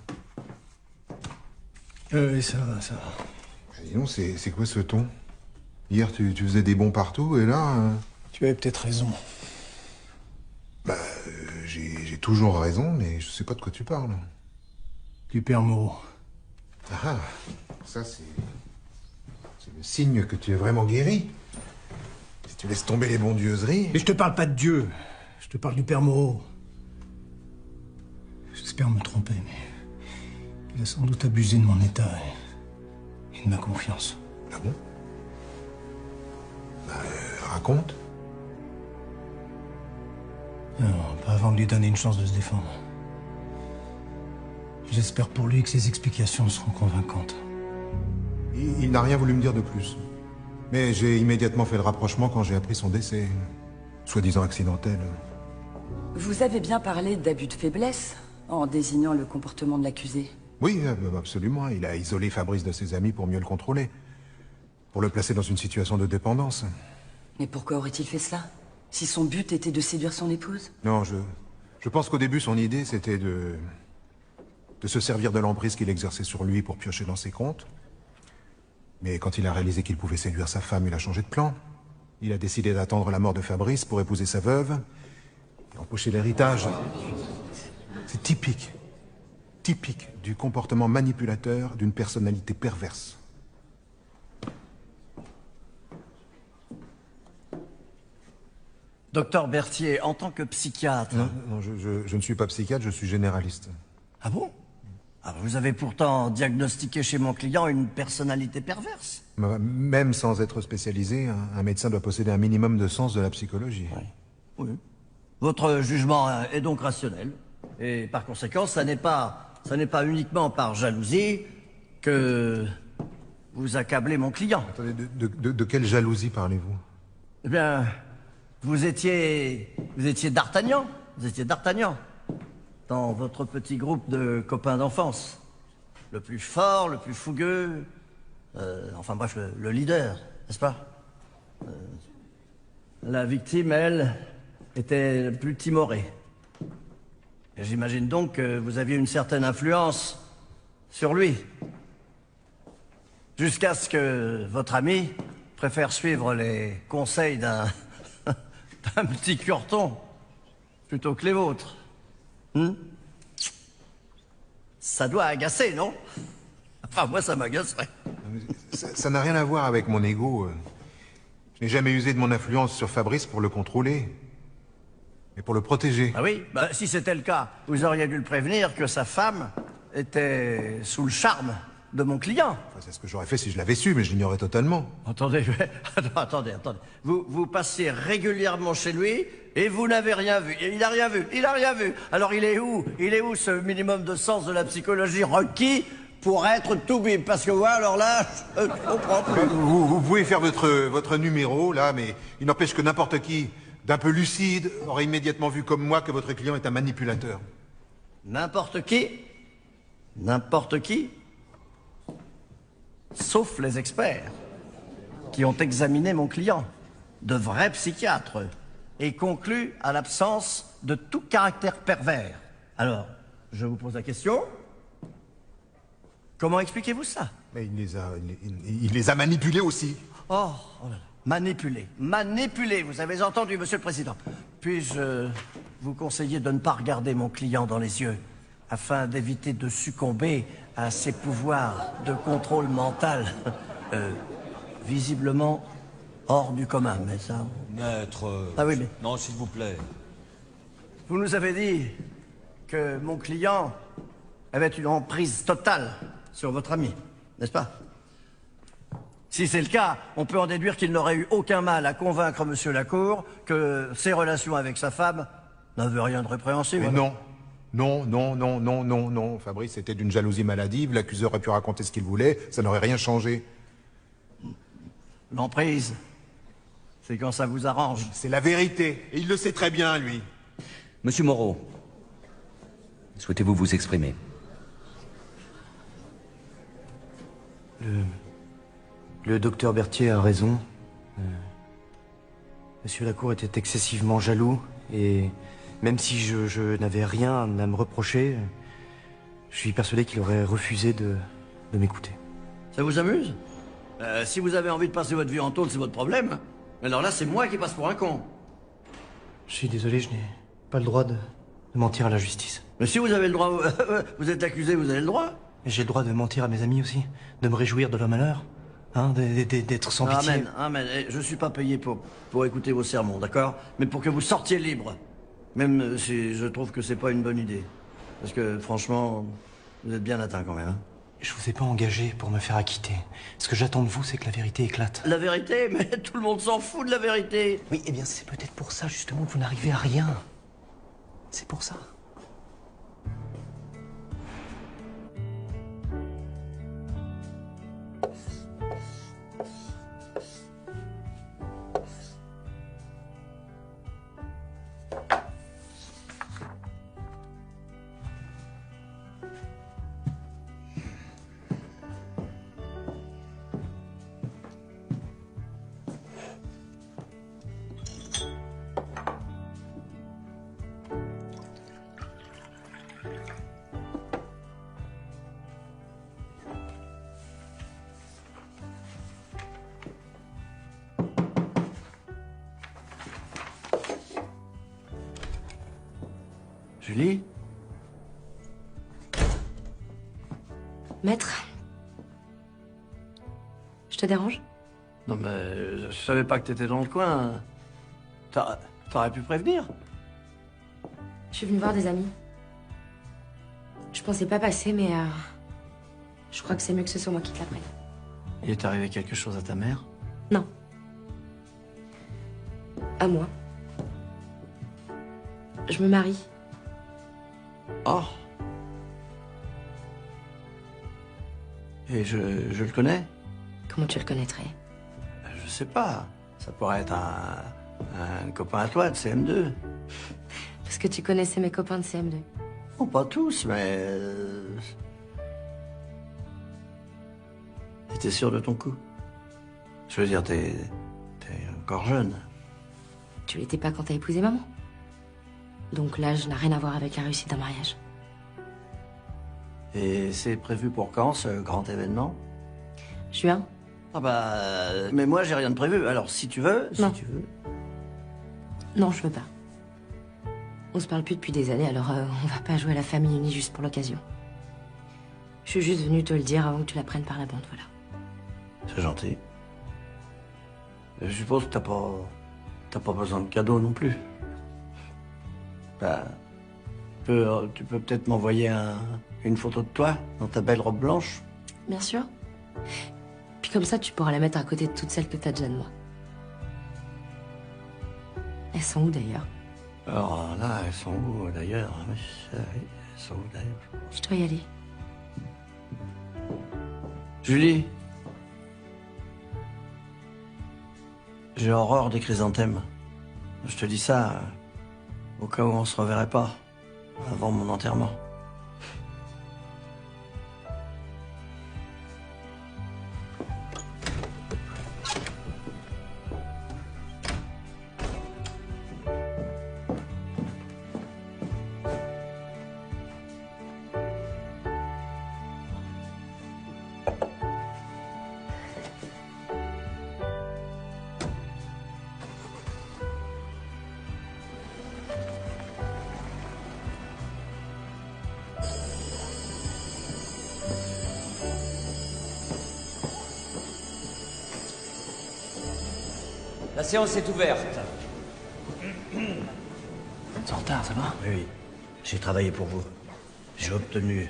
Oui, ça va, ça va. Dis donc, c'est quoi ce ton? Hier, tu faisais des bons partout, et là... Tu avais peut-être raison. Bah, j'ai toujours raison, mais je sais pas de quoi tu parles. Du père Moreau. Ah, ça c'est le signe que tu es vraiment guéri. Si tu laisses tomber les bondieuseries... Mais je te parle pas de Dieu. Je te parle du père Moreau. J'espère me tromper, mais... il a sans doute abusé de mon état et de ma confiance. Ah bon? Bah, raconte. Non, pas avant de lui donner une chance de se défendre. J'espère pour lui que ses explications seront convaincantes. Il n'a rien voulu me dire de plus. Mais j'ai immédiatement fait le rapprochement quand j'ai appris son décès. Soi-disant accidentel. Vous avez bien parlé d'abus de faiblesse en désignant le comportement de l'accusé. Oui, absolument. Il a isolé Fabrice de ses amis pour mieux le contrôler. Pour le placer dans une situation de dépendance. Mais pourquoi aurait-il fait cela? Si son but était de séduire son épouse? Non, je pense qu'au début, son idée, c'était de se servir de l'emprise qu'il exerçait sur lui pour piocher dans ses comptes. Mais quand il a réalisé qu'il pouvait séduire sa femme, il a changé de plan. Il a décidé d'attendre la mort de Fabrice pour épouser sa veuve et empocher l'héritage. C'est typique du comportement manipulateur d'une personnalité perverse. Docteur Berthier, en tant que psychiatre... Non, je ne suis pas psychiatre, je suis généraliste. Ah bon? Ah, vous avez pourtant diagnostiqué chez mon client une personnalité perverse. Même sans être spécialisé, un médecin doit posséder un minimum de sens de la psychologie. Oui. Votre jugement est donc rationnel. Et par conséquent, ça n'est pas uniquement par jalousie que vous accablez mon client. Attendez, de quelle jalousie parlez-vous? Eh bien, vous étiez d'Artagnan. Vous étiez d'Artagnan. Dans votre petit groupe de copains d'enfance. Le plus fort, le plus fougueux. Enfin bref, le leader, n'est-ce pas? La victime, elle, était plus timorée. Et j'imagine donc que vous aviez une certaine influence sur lui. Jusqu'à ce que votre ami préfère suivre les conseils d'un petit curton plutôt que les vôtres. Ça doit agacer, non? Enfin, moi, ça m'agacerait. Ça n'a rien à voir avec mon ego. Je n'ai jamais usé de mon influence sur Fabrice pour le contrôler, mais pour le protéger. Ah oui? Bah, si c'était le cas, vous auriez dû le prévenir que sa femme était sous le charme de mon client. Enfin, c'est ce que j'aurais fait si je l'avais su, mais je l'ignorais totalement. Attendez, attendez. Vous passez régulièrement chez lui et vous n'avez rien vu. Il n'a rien vu. Alors il est où ce minimum de sens de la psychologie requis pour être tout bim? Parce que voilà, alors là, je comprends plus. Vous pouvez faire votre numéro, là, mais il n'empêche que n'importe qui, d'un peu lucide, aurait immédiatement vu comme moi que votre client est un manipulateur. N'importe qui? N'importe qui? Sauf les experts qui ont examiné mon client, de vrais psychiatres, et conclu à l'absence de tout caractère pervers. Alors, je vous pose la question, comment expliquez-vous ça? Mais il les a manipulés aussi. Oh là là, manipulés, vous avez entendu, Monsieur le Président. Puis-je vous conseiller de ne pas regarder mon client dans les yeux, afin d'éviter de succomber à ses pouvoirs de contrôle mental, visiblement hors du commun, mais ça... Maître... Ah oui, mais... Non, s'il vous plaît. Vous nous avez dit que mon client avait une emprise totale sur votre ami, n'est-ce pas? Si c'est le cas, on peut en déduire qu'il n'aurait eu aucun mal à convaincre Monsieur Lacour que ses relations avec sa femme n'avaient rien de répréhensible. Mais non. Non. Fabrice était d'une jalousie maladive, l'accusé aurait pu raconter ce qu'il voulait, ça n'aurait rien changé. L'emprise, c'est quand ça vous arrange. C'est la vérité, et il le sait très bien, lui. Monsieur Moreau, Souhaitez-vous vous exprimer? Le docteur Berthier a raison. Monsieur Lacour était excessivement jaloux, et même si je n'avais rien à me reprocher, je suis persuadé qu'il aurait refusé de m'écouter. Ça vous amuse? Si vous avez envie de passer votre vie en tôle, c'est votre problème. Mais alors là, c'est moi qui passe pour un con. Je suis désolé, je n'ai pas le droit de mentir à la justice. Mais si vous avez le droit, vous êtes accusé, vous avez le droit. J'ai le droit de mentir à mes amis aussi, de me réjouir de leur malheur, hein, d'être sans pitié. Amen, amen. Je suis pas payé pour écouter vos sermons, d'accord? Mais pour que vous sortiez libre. Même si je trouve que c'est pas une bonne idée. Parce que franchement, vous êtes bien atteint quand même. Hein. Je vous ai pas engagé pour me faire acquitter. Ce que j'attends de vous, c'est que la vérité éclate. La vérité? Mais tout le monde s'en fout de la vérité. Oui, eh bien c'est peut-être pour ça justement que vous n'arrivez à rien. C'est pour ça. Julie? Maître? Je te dérange? Non mais je savais pas que t'étais dans le coin. T'aurais pu prévenir. Je suis venue voir des amis. Je pensais pas passer, mais je crois que c'est mieux que ce soit moi qui te l'apprenne. Il est arrivé quelque chose à ta mère? Non. À moi. Je me marie. Oh. Et je le connais? Comment tu le connaîtrais? Je sais pas. Ça pourrait être un copain à toi de CM2. Parce que tu connaissais mes copains de CM2. Oh, pas tous, mais... T'es sûr de ton coup? Je veux dire, t'es encore jeune. Tu l'étais pas quand t'as épousé maman. Donc l'âge n'a rien à voir avec la réussite d'un mariage. Et c'est prévu pour quand, ce grand événement? Juin. Ah bah... Mais moi, j'ai rien de prévu. Alors, si tu veux... Non. Si tu veux... Non, je veux pas. On se parle plus depuis des années, alors on va pas jouer à la famille unie juste pour l'occasion. Je suis juste venue te le dire avant que tu la prennes par la bande, voilà. C'est gentil. Je suppose que t'as pas besoin de cadeaux non plus. Bah, tu peux peut-être m'envoyer une photo de toi dans ta belle robe blanche? Bien sûr. Puis comme ça, tu pourras la mettre à côté de toutes celles que t'as déjà de moi. Elles sont où d'ailleurs? Alors là, elles sont où d'ailleurs? Oui, elles sont où d'ailleurs? Je dois y aller. Julie? J'ai horreur des chrysanthèmes. Je te dis ça au cas où on se reverrait pas avant mon enterrement. La séance est ouverte. C'est en retard, ça va? Oui, j'ai travaillé pour vous. J'ai obtenu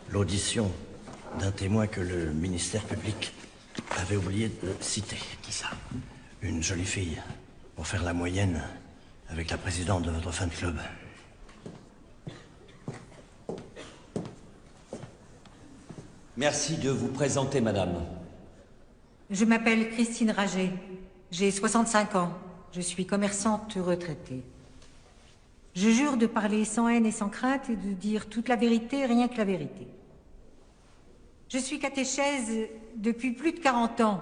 l'audition d'un témoin que le ministère public avait oublié de citer. Qui ça? Une jolie fille, pour faire la moyenne avec la présidente de votre fan club. Merci de vous présenter, madame. Je m'appelle Christine Rager. J'ai 65 ans. Je suis commerçante retraitée. Je jure de parler sans haine et sans crainte et de dire toute la vérité, rien que la vérité. Je suis catéchèse depuis plus de 40 ans.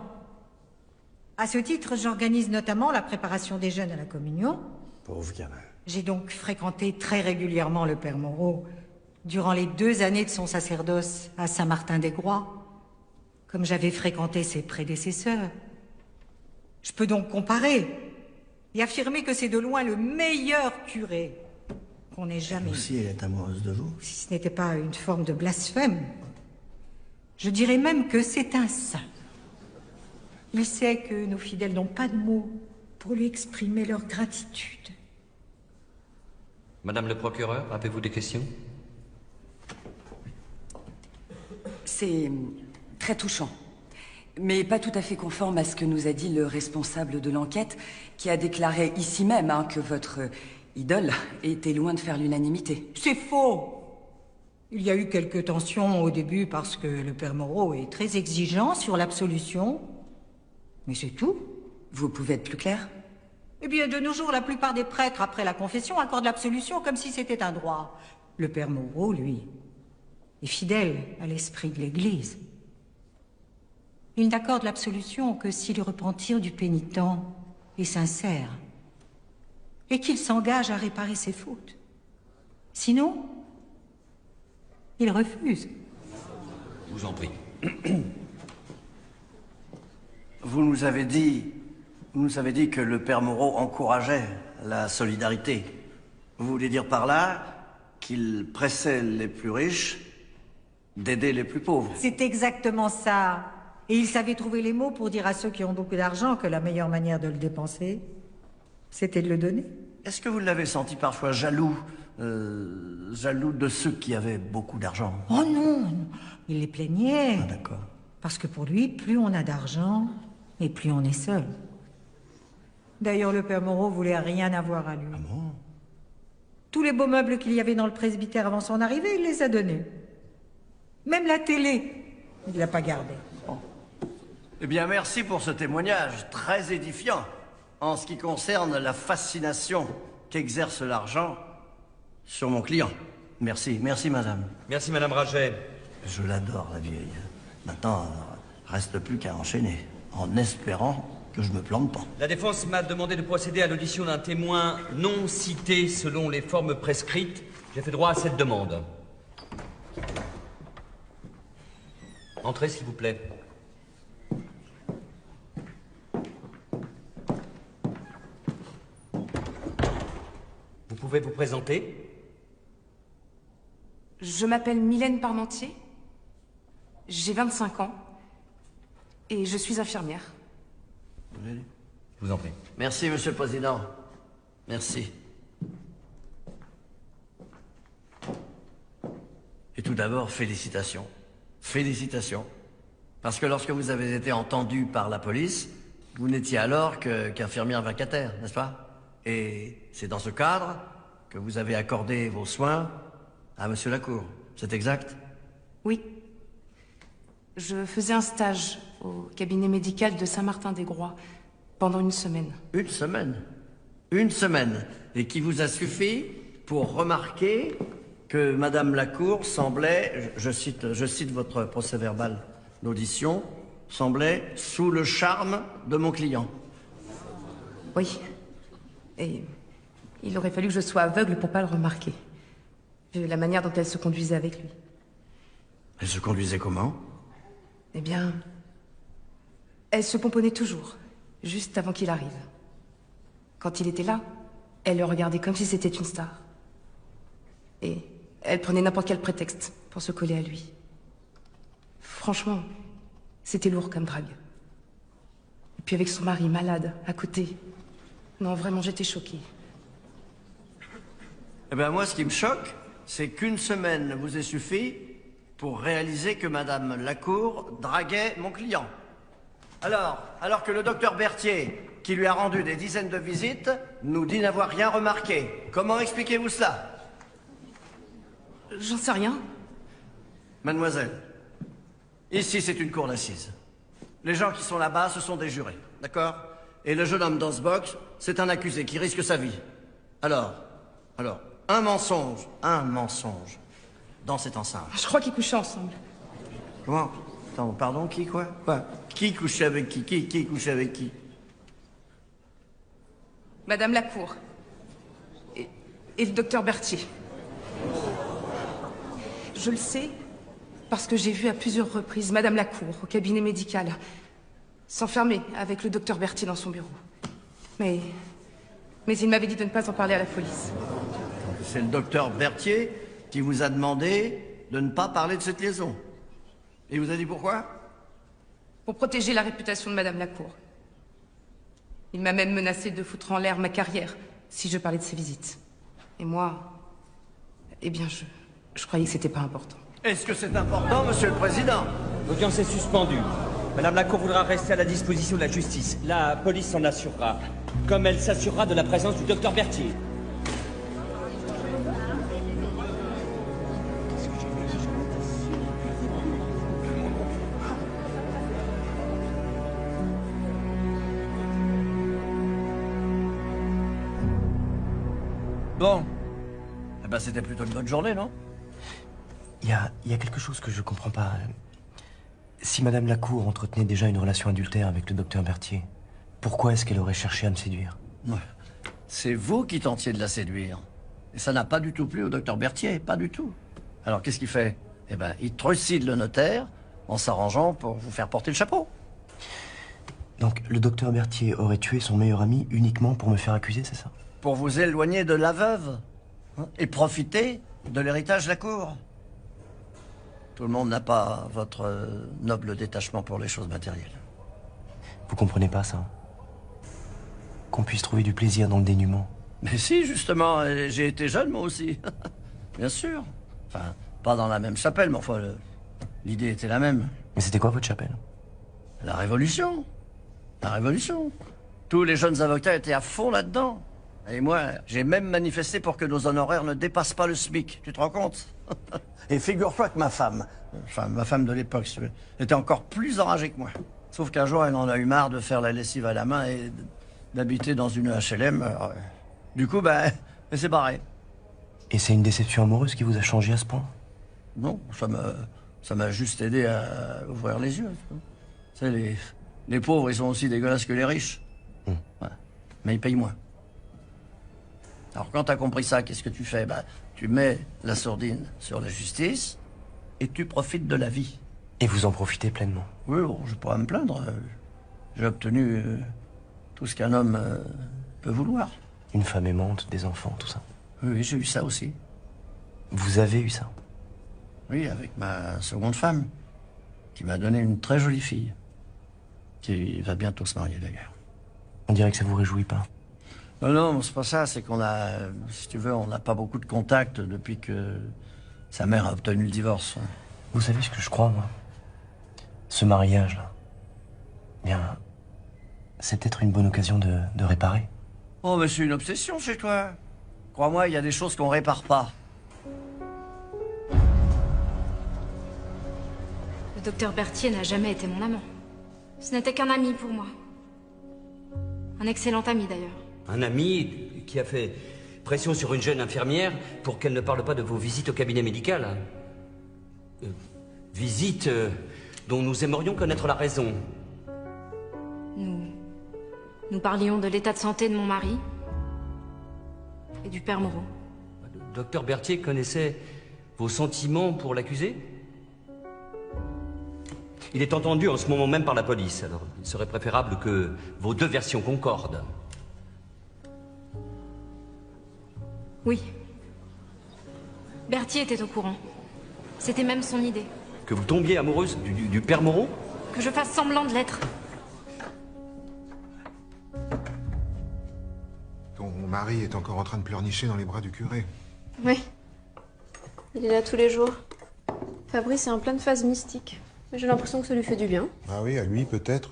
À ce titre, j'organise notamment la préparation des jeunes à la communion. Pauvre gamin. J'ai donc fréquenté très régulièrement le père Moreau durant les 2 années de son sacerdoce à Saint-Martin-des-Groix, comme j'avais fréquenté ses prédécesseurs. Je peux donc comparer et affirmer que c'est de loin le meilleur curé qu'on ait jamais eu. Aussi, elle est amoureuse de vous. Si ce n'était pas une forme de blasphème, je dirais même que c'est un saint. Il sait que nos fidèles n'ont pas de mots pour lui exprimer leur gratitude. Madame le procureur, avez-vous des questions? C'est très touchant, mais pas tout à fait conforme à ce que nous a dit le responsable de l'enquête, qui a déclaré ici même que votre idole était loin de faire l'unanimité. C'est faux! Il y a eu quelques tensions au début parce que le père Moreau est très exigeant sur l'absolution. Mais c'est tout. Vous pouvez être plus clair? Eh bien, de nos jours, la plupart des prêtres, après la confession, accordent l'absolution comme si c'était un droit. Le père Moreau, lui, est fidèle à l'esprit de l'Église. Il n'accorde l'absolution que si le repentir du pénitent est sincère et qu'il s'engage à réparer ses fautes. Sinon, il refuse. Je vous en prie. Vous nous avez dit que le père Moreau encourageait la solidarité. Vous voulez dire par là qu'il pressait les plus riches d'aider les plus pauvres? C'est exactement ça. Et il savait trouver les mots pour dire à ceux qui ont beaucoup d'argent que la meilleure manière de le dépenser, c'était de le donner. Est-ce que vous l'avez senti parfois jaloux jaloux de ceux qui avaient beaucoup d'argent? Oh non, non. Il les plaignait. Ah, d'accord. Parce que pour lui, plus on a d'argent, et plus on est seul. D'ailleurs, le père Moreau voulait rien avoir à lui. Ah bon? Tous les beaux meubles qu'il y avait dans le presbytère avant son arrivée, il les a donnés. Même la télé, il ne l'a pas gardée. Bon. Eh bien, merci pour ce témoignage très édifiant en ce qui concerne la fascination qu'exerce l'argent sur mon client. Merci, merci madame. Merci madame Raget. Je l'adore, la vieille. Maintenant, reste plus qu'à enchaîner, en espérant que je me plante pas. La défense m'a demandé de procéder à l'audition d'un témoin non cité selon les formes prescrites. J'ai fait droit à cette demande. Entrez, s'il vous plaît. Vous pouvez vous présenter? Je m'appelle Mylène Parmentier. J'ai 25 ans. Et je suis infirmière. Oui. Je vous en prie. Merci, monsieur le président. Merci. Et tout d'abord, félicitations. Félicitations. Parce que lorsque vous avez été entendu par la police, vous n'étiez alors qu'infirmière vacataire, n'est-ce pas? Et c'est dans ce cadre que vous avez accordé vos soins à monsieur Lacour. C'est exact? Oui. Je faisais un stage au cabinet médical de Saint-Martin-des-Groix pendant 1 semaine. 1 semaine? 1 semaine. Et qui vous a suffi pour remarquer que madame Lacour semblait, je cite votre procès-verbal d'audition, semblait sous le charme de mon client. Oui. Et il aurait fallu que je sois aveugle pour pas le remarquer. Vu la manière dont elle se conduisait avec lui. Elle se conduisait comment? Eh bien, elle se pomponnait toujours, juste avant qu'il arrive. Quand il était là, elle le regardait comme si c'était une star. Et elle prenait n'importe quel prétexte pour se coller à lui. Franchement, c'était lourd comme drague. Et puis avec son mari malade, à côté. Non, vraiment, j'étais choquée. Eh bien, moi, ce qui me choque, c'est qu'1 semaine vous ait suffi pour réaliser que madame Lacour draguait mon client. Alors que le docteur Berthier, qui lui a rendu des dizaines de visites, nous dit n'avoir rien remarqué. Comment expliquez-vous cela? J'en sais rien. Mademoiselle, ici c'est une cour d'assises. Les gens qui sont là-bas, ce sont des jurés, d'accord? Et le jeune homme dans ce box, c'est un accusé qui risque sa vie. Alors, un mensonge, dans cette enceinte. Je crois qu'ils couchaient ensemble. Comment? Attends, pardon, qui, quoi? Quoi? Qui couchait avec qui? Qui couchait avec qui? Madame Lacour. Et le docteur Berthier. Je le sais parce que j'ai vu à plusieurs reprises Madame Lacour au cabinet médical s'enfermer avec le docteur Berthier dans son bureau. Mais il m'avait dit de ne pas en parler à la police. C'est le docteur Berthier qui vous a demandé de ne pas parler de cette liaison. Et il vous a dit pourquoi? Pour protéger la réputation de Madame Lacour. Il m'a même menacé de foutre en l'air ma carrière si je parlais de ses visites. Et moi, eh bien, je croyais que c'était pas important. Est-ce que c'est important, Monsieur le Président? L'audience est suspendue. Madame Lacour voudra rester à la disposition de la justice. La police s'en assurera, comme elle s'assurera de la présence du docteur Berthier. Bon. Eh ben, c'était plutôt une bonne journée, non? Il y a quelque chose que je comprends pas. Si Madame Lacour entretenait déjà une relation adultère avec le docteur Berthier, pourquoi est-ce qu'elle aurait cherché à me séduire? Ouais. C'est vous qui tentiez de la séduire. Et ça n'a pas du tout plu au docteur Berthier, pas du tout. Alors qu'est-ce qu'il fait? Eh ben, il trucide le notaire en s'arrangeant pour vous faire porter le chapeau. Donc le docteur Berthier aurait tué son meilleur ami uniquement pour me faire accuser, c'est ça? Pour vous éloigner de la veuve, hein, et profiter de l'héritage Lacour. Tout le monde n'a pas votre noble détachement pour les choses matérielles. Vous comprenez pas ça? Qu'on puisse trouver du plaisir dans le dénuement. Mais si, justement, j'ai été jeune, moi aussi. Bien sûr. Enfin, pas dans la même chapelle, mais enfin, l'idée était la même. Mais c'était quoi votre chapelle? La Révolution. La Révolution. Tous les jeunes avocats étaient à fond là-dedans. Et moi, j'ai même manifesté pour que nos honoraires ne dépassent pas le SMIC. Tu te rends compte? Et figure-toi que ma femme de l'époque, si tu veux, était encore plus enragée que moi. Sauf qu'un jour, elle en a eu marre de faire la lessive à la main et d'habiter dans une HLM. Alors, du coup, ben, elle s'est barrée. Et c'est une déception amoureuse qui vous a changé à ce point? Non, ça m'a juste aidé à ouvrir les yeux. Tu sais, les pauvres, ils sont aussi dégueulasses que les riches. Ouais. Mais ils payent moins. Alors quand t'as compris ça, qu'est-ce que tu fais? Bah, tu mets la sourdine sur la justice et tu profites de la vie. Et vous en profitez pleinement? Oui, bon, je pourrais me plaindre. J'ai obtenu tout ce qu'un homme peut vouloir. Une femme aimante, des enfants, tout ça? Oui, j'ai eu ça aussi. Vous avez eu ça? Oui, avec ma seconde femme, qui m'a donné une très jolie fille, qui va bientôt se marier d'ailleurs. On dirait que ça vous réjouit pas? Non, c'est pas ça, c'est qu'on a, si tu veux, on n'a pas beaucoup de contacts depuis que sa mère a obtenu le divorce. Vous savez ce que je crois, moi? Ce mariage-là, bien, c'est peut-être une bonne occasion de réparer. Oh, mais c'est une obsession chez toi. Crois-moi, il y a des choses qu'on répare pas. Le docteur Berthier n'a jamais été mon amant. Ce n'était qu'un ami pour moi. Un excellent ami, d'ailleurs. Un ami qui a fait pression sur une jeune infirmière pour qu'elle ne parle pas de vos visites au cabinet médical. Visites dont nous aimerions connaître la raison. Nous parlions de l'état de santé de mon mari et du père Moreau. Le docteur Berthier connaissait vos sentiments pour l'accusé? Il est entendu en ce moment même par la police, alors il serait préférable que vos deux versions concordent. Oui. Berthier était au courant. C'était même son idée. Que vous tombiez amoureuse du père Moreau? Que je fasse semblant de l'être. Ton mari est encore en train de pleurnicher dans les bras du curé. Oui. Il est là tous les jours. Fabrice est en pleine phase mystique. Mais j'ai l'impression que ça lui fait du bien. Ah oui, à lui peut-être,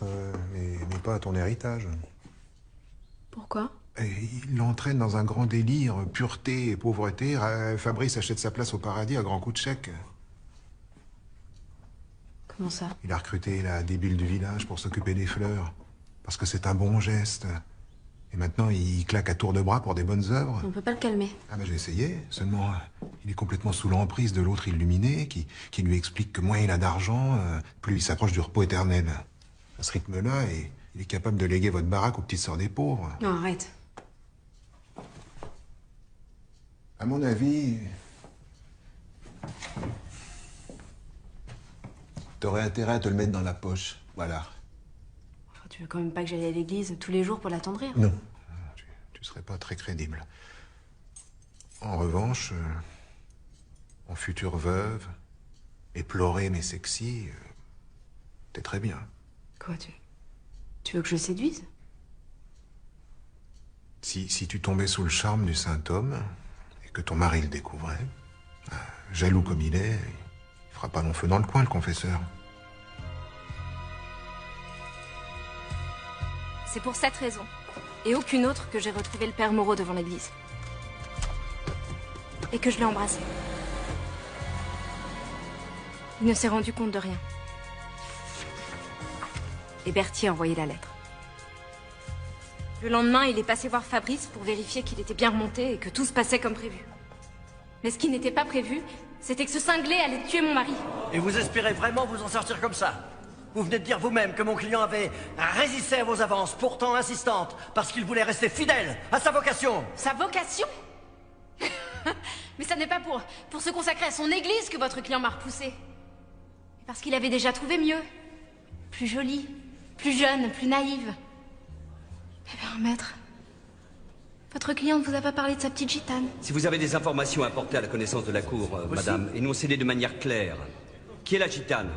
mais pas à ton héritage. Pourquoi? Et il l'entraîne dans un grand délire, pureté et pauvreté. Fabrice achète sa place au paradis à grands coups de chèque. Comment ça? Il a recruté la débile du village pour s'occuper des fleurs. Parce que c'est un bon geste. Et maintenant, il claque à tour de bras pour des bonnes œuvres. On peut pas le calmer. Ah ben j'ai essayé, seulement il est complètement sous l'emprise de l'autre illuminé qui lui explique que moins il a d'argent, plus il s'approche du repos éternel. À ce rythme-là, il est capable de léguer votre baraque aux petites sœurs des pauvres. Non, arrête. À mon avis, t'aurais intérêt à te le mettre dans la poche, voilà. Enfin, tu veux quand même pas que j'aille à l'église tous les jours pour l'attendrir? Non, tu serais pas très crédible. En revanche, en future veuve, éplorée mais sexy, t'es très bien. Quoi, tu veux que je séduise? Si tu tombais sous le charme du saint homme, et que ton mari le découvrait, jaloux comme il est, il fera pas long feu dans le coin, le confesseur. C'est pour cette raison, et aucune autre, que j'ai retrouvé le père Moreau devant l'église. Et que je l'ai embrassé. Il ne s'est rendu compte de rien. Et Berthier a envoyé la lettre. Le lendemain, il est passé voir Fabrice pour vérifier qu'il était bien remonté et que tout se passait comme prévu. Mais ce qui n'était pas prévu, c'était que ce cinglé allait tuer mon mari. Et vous espérez vraiment vous en sortir comme ça? Vous venez de dire vous-même que mon client avait résisté à vos avances, pourtant insistantes, parce qu'il voulait rester fidèle à sa vocation. Sa vocation? Mais ça n'est pas pour se consacrer à son église que votre client m'a repoussé. Mais parce qu'il avait déjà trouvé mieux. Plus jolie, plus jeune, plus naïve. Eh bien, maître, votre client ne vous a pas parlé de sa petite gitane? Si vous avez des informations à porter à la connaissance de la cour, madame, énoncez-les de manière claire. Qui est la gitane?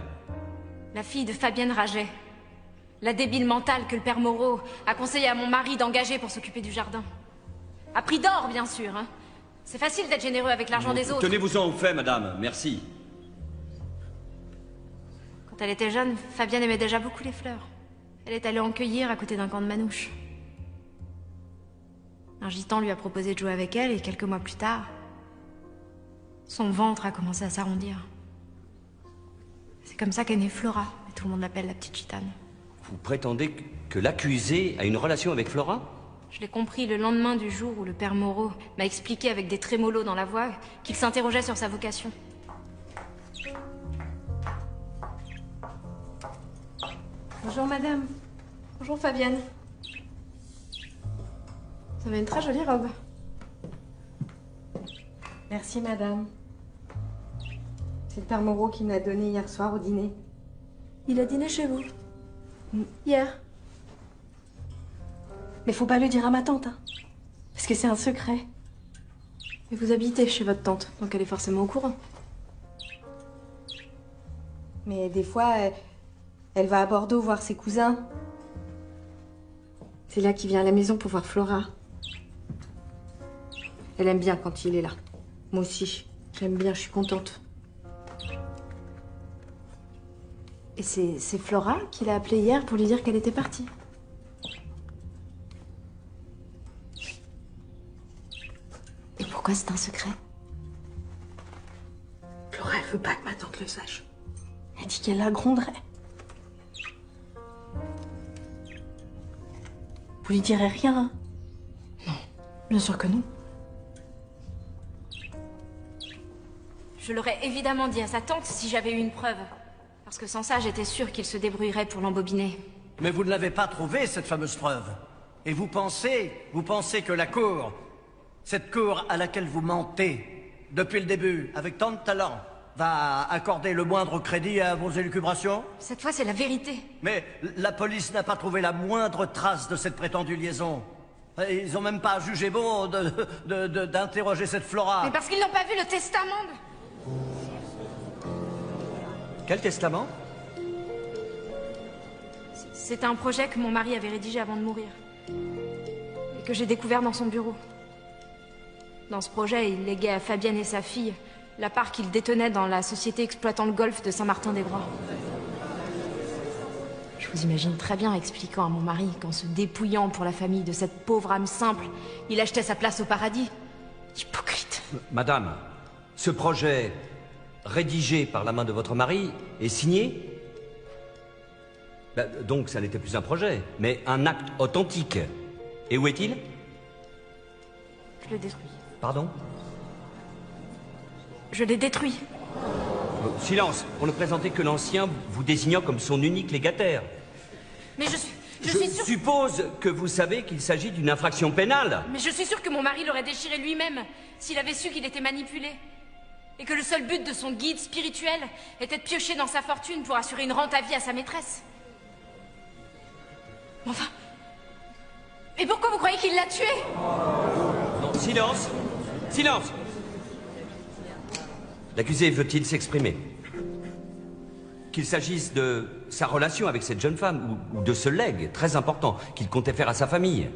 La fille de Fabienne Raget. La débile mentale que le père Moreau a conseillé à mon mari d'engager pour s'occuper du jardin. À prix d'or, bien sûr, hein. C'est facile d'être généreux avec l'argent des autres. Tenez-vous-en au fait, madame. Merci. Quand elle était jeune, Fabienne aimait déjà beaucoup les fleurs. Elle est allée en cueillir à côté d'un camp de manouches. Un gitan lui a proposé de jouer avec elle et quelques mois plus tard, son ventre a commencé à s'arrondir. C'est comme ça qu'est née Flora, et tout le monde l'appelle la petite gitane. Vous prétendez que l'accusé a une relation avec Flora? Je l'ai compris le lendemain du jour où le père Moreau m'a expliqué avec des trémolos dans la voix qu'il s'interrogeait sur sa vocation. Bonjour madame. Bonjour Fabienne. Vous avez une très jolie robe. Merci madame. C'est le père Moreau qui me l'a donnée hier soir au dîner. Il a dîné chez vous? Hier. Mais faut pas le dire à ma tante, hein. Parce que c'est un secret. Mais vous habitez chez votre tante, donc elle est forcément au courant. Mais des fois, elle va à Bordeaux voir ses cousins. C'est là qu'il vient à la maison pour voir Flora. Elle aime bien quand il est là. Moi aussi. J'aime bien, je suis contente. Et c'est Flora qui l'a appelée hier pour lui dire qu'elle était partie. Et pourquoi c'est un secret? Flora, elle veut pas que ma tante le sache. Elle dit qu'elle la gronderait. Vous lui direz rien, hein? Non, bien sûr que non. Je l'aurais évidemment dit à sa tante si j'avais eu une preuve. Parce que sans ça, j'étais sûre qu'il se débrouillerait pour l'embobiner. Mais vous ne l'avez pas trouvée, cette fameuse preuve. Et vous pensez que la cour, cette cour à laquelle vous mentez, depuis le début, avec tant de talent, va accorder le moindre crédit à vos élucubrations? Cette fois, c'est la vérité. Mais la police n'a pas trouvé la moindre trace de cette prétendue liaison. Ils n'ont même pas jugé bon d'interroger cette Flora. Mais parce qu'ils n'ont pas vu le testament. Quel testament? C'était un projet que mon mari avait rédigé avant de mourir. Et que j'ai découvert dans son bureau. Dans ce projet, il léguait à Fabienne et sa fille la part qu'il détenait dans la société exploitant le golfe de Saint-Martin-des-Groix. Je vous imagine très bien expliquant à mon mari qu'en se dépouillant pour la famille de cette pauvre âme simple, il achetait sa place au paradis. Hypocrite. Madame, ce projet, rédigé par la main de votre mari, est signé? Donc ça n'était plus un projet, mais un acte authentique. Et où est-il? Je le détruis. Pardon? Je l'ai détruit. Silence. Pour ne présenter que l'ancien, vous désignant comme son unique légataire. Mais je Je suis sûre... suppose que vous savez qu'il s'agit d'une infraction pénale. Mais je suis sûre que mon mari l'aurait déchiré lui-même s'il avait su qu'il était manipulé. Et que le seul but de son guide spirituel était de piocher dans sa fortune pour assurer une rente à vie à sa maîtresse. Enfin... Et pourquoi vous croyez qu'il l'a tué? Non, silence. Silence. L'accusé veut-il s'exprimer? Qu'il s'agisse de sa relation avec cette jeune femme ou de ce legs très important qu'il comptait faire à sa famille.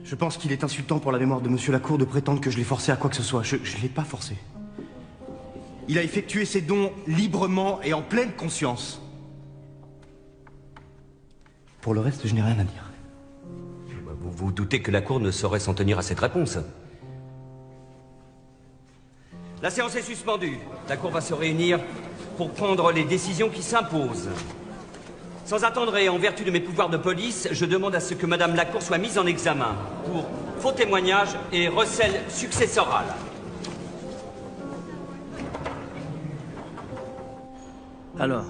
Je pense qu'il est insultant pour la mémoire de Monsieur Lacour de prétendre que je l'ai forcé à quoi que ce soit. Je l'ai pas forcé. Il a effectué ses dons librement et en pleine conscience. Pour le reste, je n'ai rien à dire. Vous vous doutez que la Cour ne saurait s'en tenir à cette réponse. La séance est suspendue. La Cour va se réunir pour prendre les décisions qui s'imposent. Sans attendre et en vertu de mes pouvoirs de police, je demande à ce que Madame Lacour soit mise en examen pour faux témoignage et recel successoral. Alors,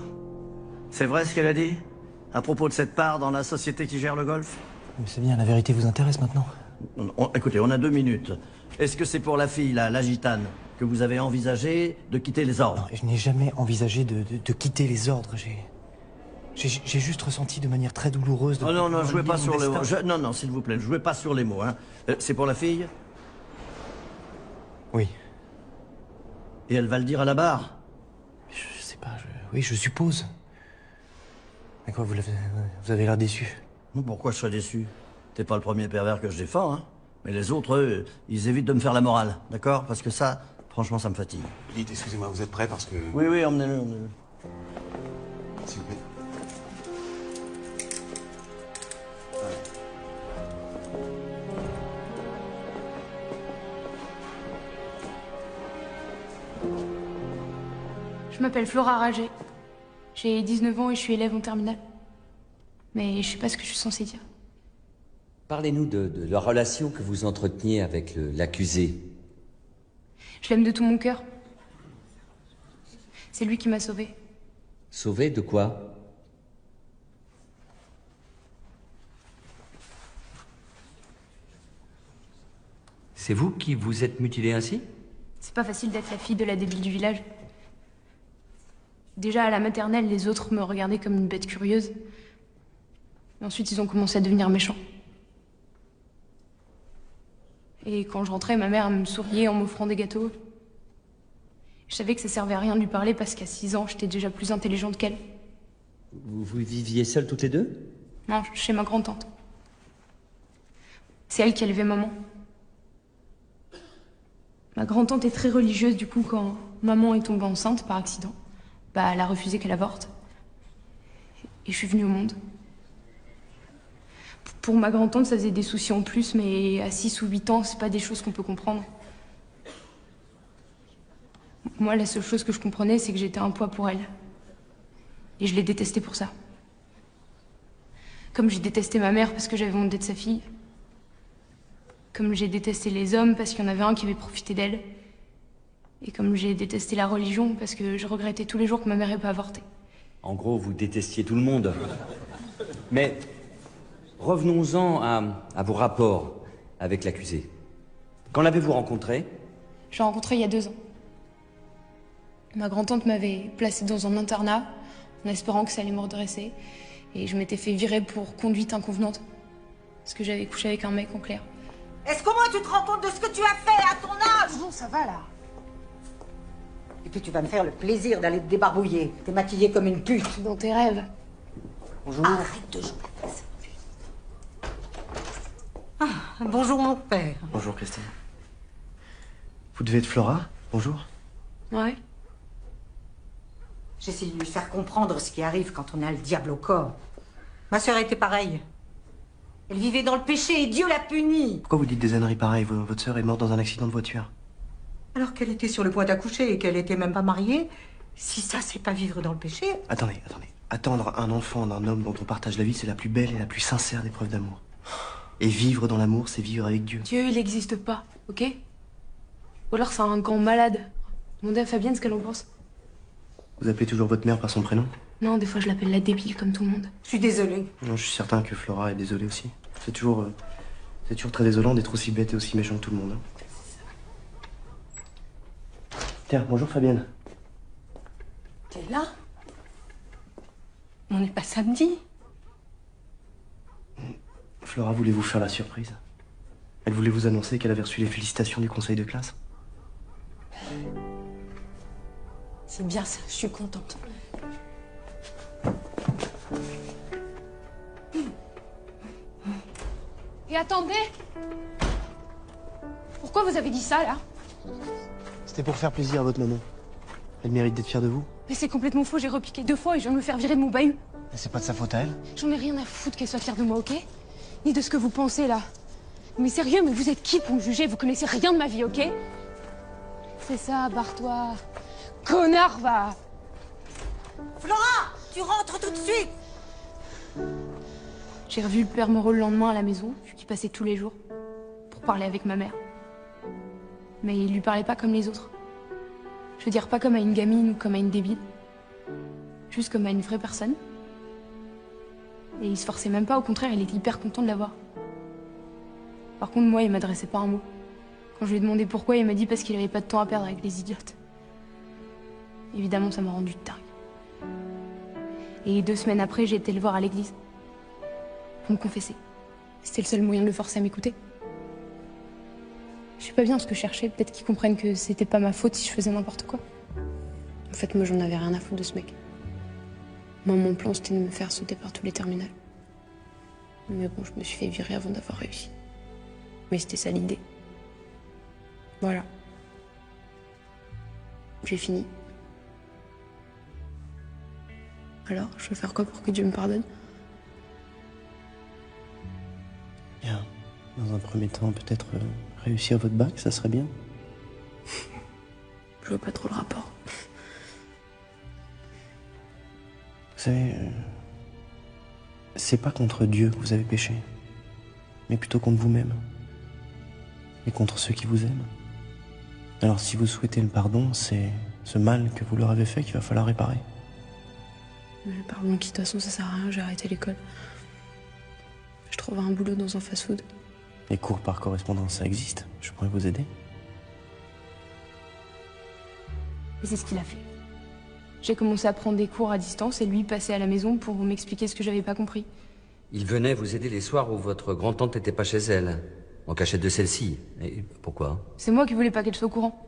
c'est vrai ce qu'elle a dit? À propos de cette part dans la société qui gère le golf? Mais c'est bien, la vérité vous intéresse maintenant. Écoutez, on a 2 minutes. Est-ce que c'est pour la fille, là, la gitane, que vous avez envisagé de quitter les ordres? Non, je n'ai jamais envisagé de quitter les ordres. J'ai juste ressenti de manière très douloureuse de... Oh non, non, jouez pas sur les mots. Non, non, s'il vous plaît, jouez pas sur les mots, hein. C'est pour la fille? Oui. Et elle va le dire à la barre? Je sais pas, oui, je suppose. Mais quoi, vous avez l'air déçu. Pourquoi je serais déçu? T'es pas le premier pervers que je défends, hein. Mais les autres, eux, ils évitent de me faire la morale, d'accord? Parce que ça, franchement, ça me fatigue. Dites, excusez-moi, vous êtes prêt parce que... Oui, oui, emmenez-le, emmenez-le. S'il vous plaît. Je m'appelle Flora Rager. J'ai 19 ans et je suis élève en terminale. Mais je sais pas ce que je suis censée dire. Parlez-nous de la relation que vous entreteniez avec l'accusé. Je l'aime de tout mon cœur. C'est lui qui m'a sauvée. Sauvé de quoi? C'est vous qui vous êtes mutilé ainsi? C'est pas facile d'être la fille de la débile du village. Déjà à la maternelle, les autres me regardaient comme une bête curieuse. Et ensuite, ils ont commencé à devenir méchants. Et quand je rentrais, ma mère me souriait en m'offrant des gâteaux. Je savais que ça servait à rien de lui parler parce qu'à 6 ans, j'étais déjà plus intelligente qu'elle. Vous viviez seules toutes les deux? Non, chez ma grand-tante. C'est elle qui a élevé maman. Ma grand-tante est très religieuse, du coup, quand maman est tombée enceinte par accident, bah, elle a refusé qu'elle avorte. Et je suis venue au monde. Pour ma grand-tante, ça faisait des soucis en plus, mais à 6 ou 8 ans, c'est pas des choses qu'on peut comprendre. Moi, la seule chose que je comprenais, c'est que j'étais un poids pour elle. Et je l'ai détestée pour ça. Comme j'ai détesté ma mère parce que j'avais honte d'être sa fille. Comme j'ai détesté les hommes parce qu'il y en avait un qui avait profité d'elle. Et comme j'ai détesté la religion parce que je regrettais tous les jours que ma mère ait pas avorté. En gros, vous détestiez tout le monde. Mais revenons-en à vos rapports avec l'accusé. Quand l'avez-vous rencontré? Je l'ai rencontré il y a 2 ans. Ma grand-tante m'avait placée dans un internat en espérant que ça allait me redresser. Et je m'étais fait virer pour conduite inconvenante. Parce que j'avais couché avec un mec en clair. Est-ce qu'au moins tu te rends compte de ce que tu as fait à ton âge? Bon, ça va là. Et puis tu vas me faire le plaisir d'aller te débarbouiller. T'es maquillée comme une pute. Dans tes rêves. Bonjour. Arrête de jouer. Ah, bonjour mon père. Bonjour Christine. Vous devez être Flora? Bonjour. Ouais. J'essaie de lui faire comprendre ce qui arrive quand on a le diable au corps. Ma sœur était pareille. Elle vivait dans le péché et Dieu l'a punie. Pourquoi vous dites des âneries pareilles? Votre sœur est morte dans un accident de voiture. Alors qu'elle était sur le point d'accoucher et qu'elle était même pas mariée, Si ça, c'est pas vivre dans le péché... Attendez. Attendre un enfant d'un homme dont on partage la vie, c'est la plus belle et la plus sincère des preuves d'amour. Et vivre dans l'amour, c'est vivre avec Dieu. Dieu, il n'existe pas, ok? Ou alors c'est un grand malade. Demandez à Fabienne ce qu'elle en pense. Vous appelez toujours votre mère par son prénom? Non, des fois je l'appelle la débile comme tout le monde. Je suis désolée. Non, je suis certain que Flora est désolée aussi. C'est toujours très désolant d'être aussi bête et aussi méchant que tout le monde. Tiens, bonjour Fabienne. T'es là? On n'est pas samedi. Flora voulait vous faire la surprise. Elle voulait vous annoncer qu'elle avait reçu les félicitations du conseil de classe. C'est bien ça, je suis contente. Et attendez! Pourquoi vous avez dit ça, là? C'était pour faire plaisir à votre maman. Elle mérite d'être fière de vous. Mais c'est complètement faux, j'ai repiqué 2 fois et je viens de me faire virer de mon bahut. C'est pas de sa faute à elle. J'en ai rien à foutre qu'elle soit fière de moi, ok? Ni de ce que vous pensez, là. Mais sérieux, mais vous êtes qui pour me juger? Vous connaissez rien de ma vie, ok? C'est ça, barre-toi. Connard, va! Flora, tu rentres tout de suite! J'ai revu le père Moreau le lendemain à la maison, vu qu'il passait tous les jours, pour parler avec ma mère. Mais il lui parlait pas comme les autres. Je veux dire, pas comme à une gamine ou comme à une débile. Juste comme à une vraie personne. Et il se forçait même pas, au contraire, il était hyper content de l'avoir. Par contre, moi, il m'adressait pas un mot. Quand je lui ai demandé pourquoi, il m'a dit parce qu'il avait pas de temps à perdre avec les idiotes. Évidemment, ça m'a rendu dingue. Et 2 semaines après, j'ai été le voir à l'église. Pour me confesser. C'était le seul moyen de le forcer à m'écouter. Je sais pas bien ce que je cherchais, peut-être qu'ils comprennent que c'était pas ma faute si je faisais n'importe quoi. En fait, moi, j'en avais rien à foutre de ce mec. Moi, mon plan, c'était de me faire sauter par tous les terminales. Mais bon, je me suis fait virer avant d'avoir réussi. Mais c'était ça l'idée. Voilà. J'ai fini. Alors, je vais faire quoi pour que Dieu me pardonne? Bien. Dans un premier temps, peut-être réussir votre bac, ça serait bien. Je vois pas trop le rapport. Vous savez, c'est pas contre Dieu que vous avez péché, mais plutôt contre vous-même. Et contre ceux qui vous aiment. Alors si vous souhaitez le pardon, c'est ce mal que vous leur avez fait qu'il va falloir réparer. Mais pardon, qui de toute façon ça sert à rien, j'ai arrêté l'école. Je trouve un boulot dans un fast-food. Les cours par correspondance, ça existe. Je pourrais vous aider. Et c'est ce qu'il a fait. J'ai commencé à prendre des cours à distance et lui passait à la maison pour m'expliquer ce que j'avais pas compris. Il venait vous aider les soirs où votre grand-tante n'était pas chez elle, en cachette de celle-ci. Et pourquoi? C'est moi qui voulais pas qu'elle soit au courant.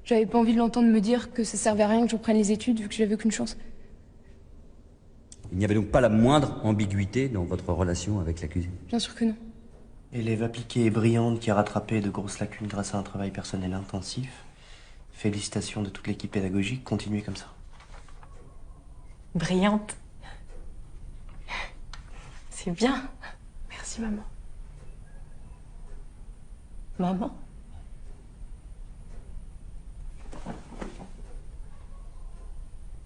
J'avais pas envie de l'entendre me dire que ça servait à rien que je reprenne les études vu que j'avais aucune chance. Il n'y avait donc pas la moindre ambiguïté dans votre relation avec l'accusé? Bien sûr que non. Élève appliquée et brillante qui a rattrapé de grosses lacunes grâce à un travail personnel intensif. Félicitations de toute l'équipe pédagogique, continuez comme ça. Brillante. C'est bien. Merci, maman. Maman? Vous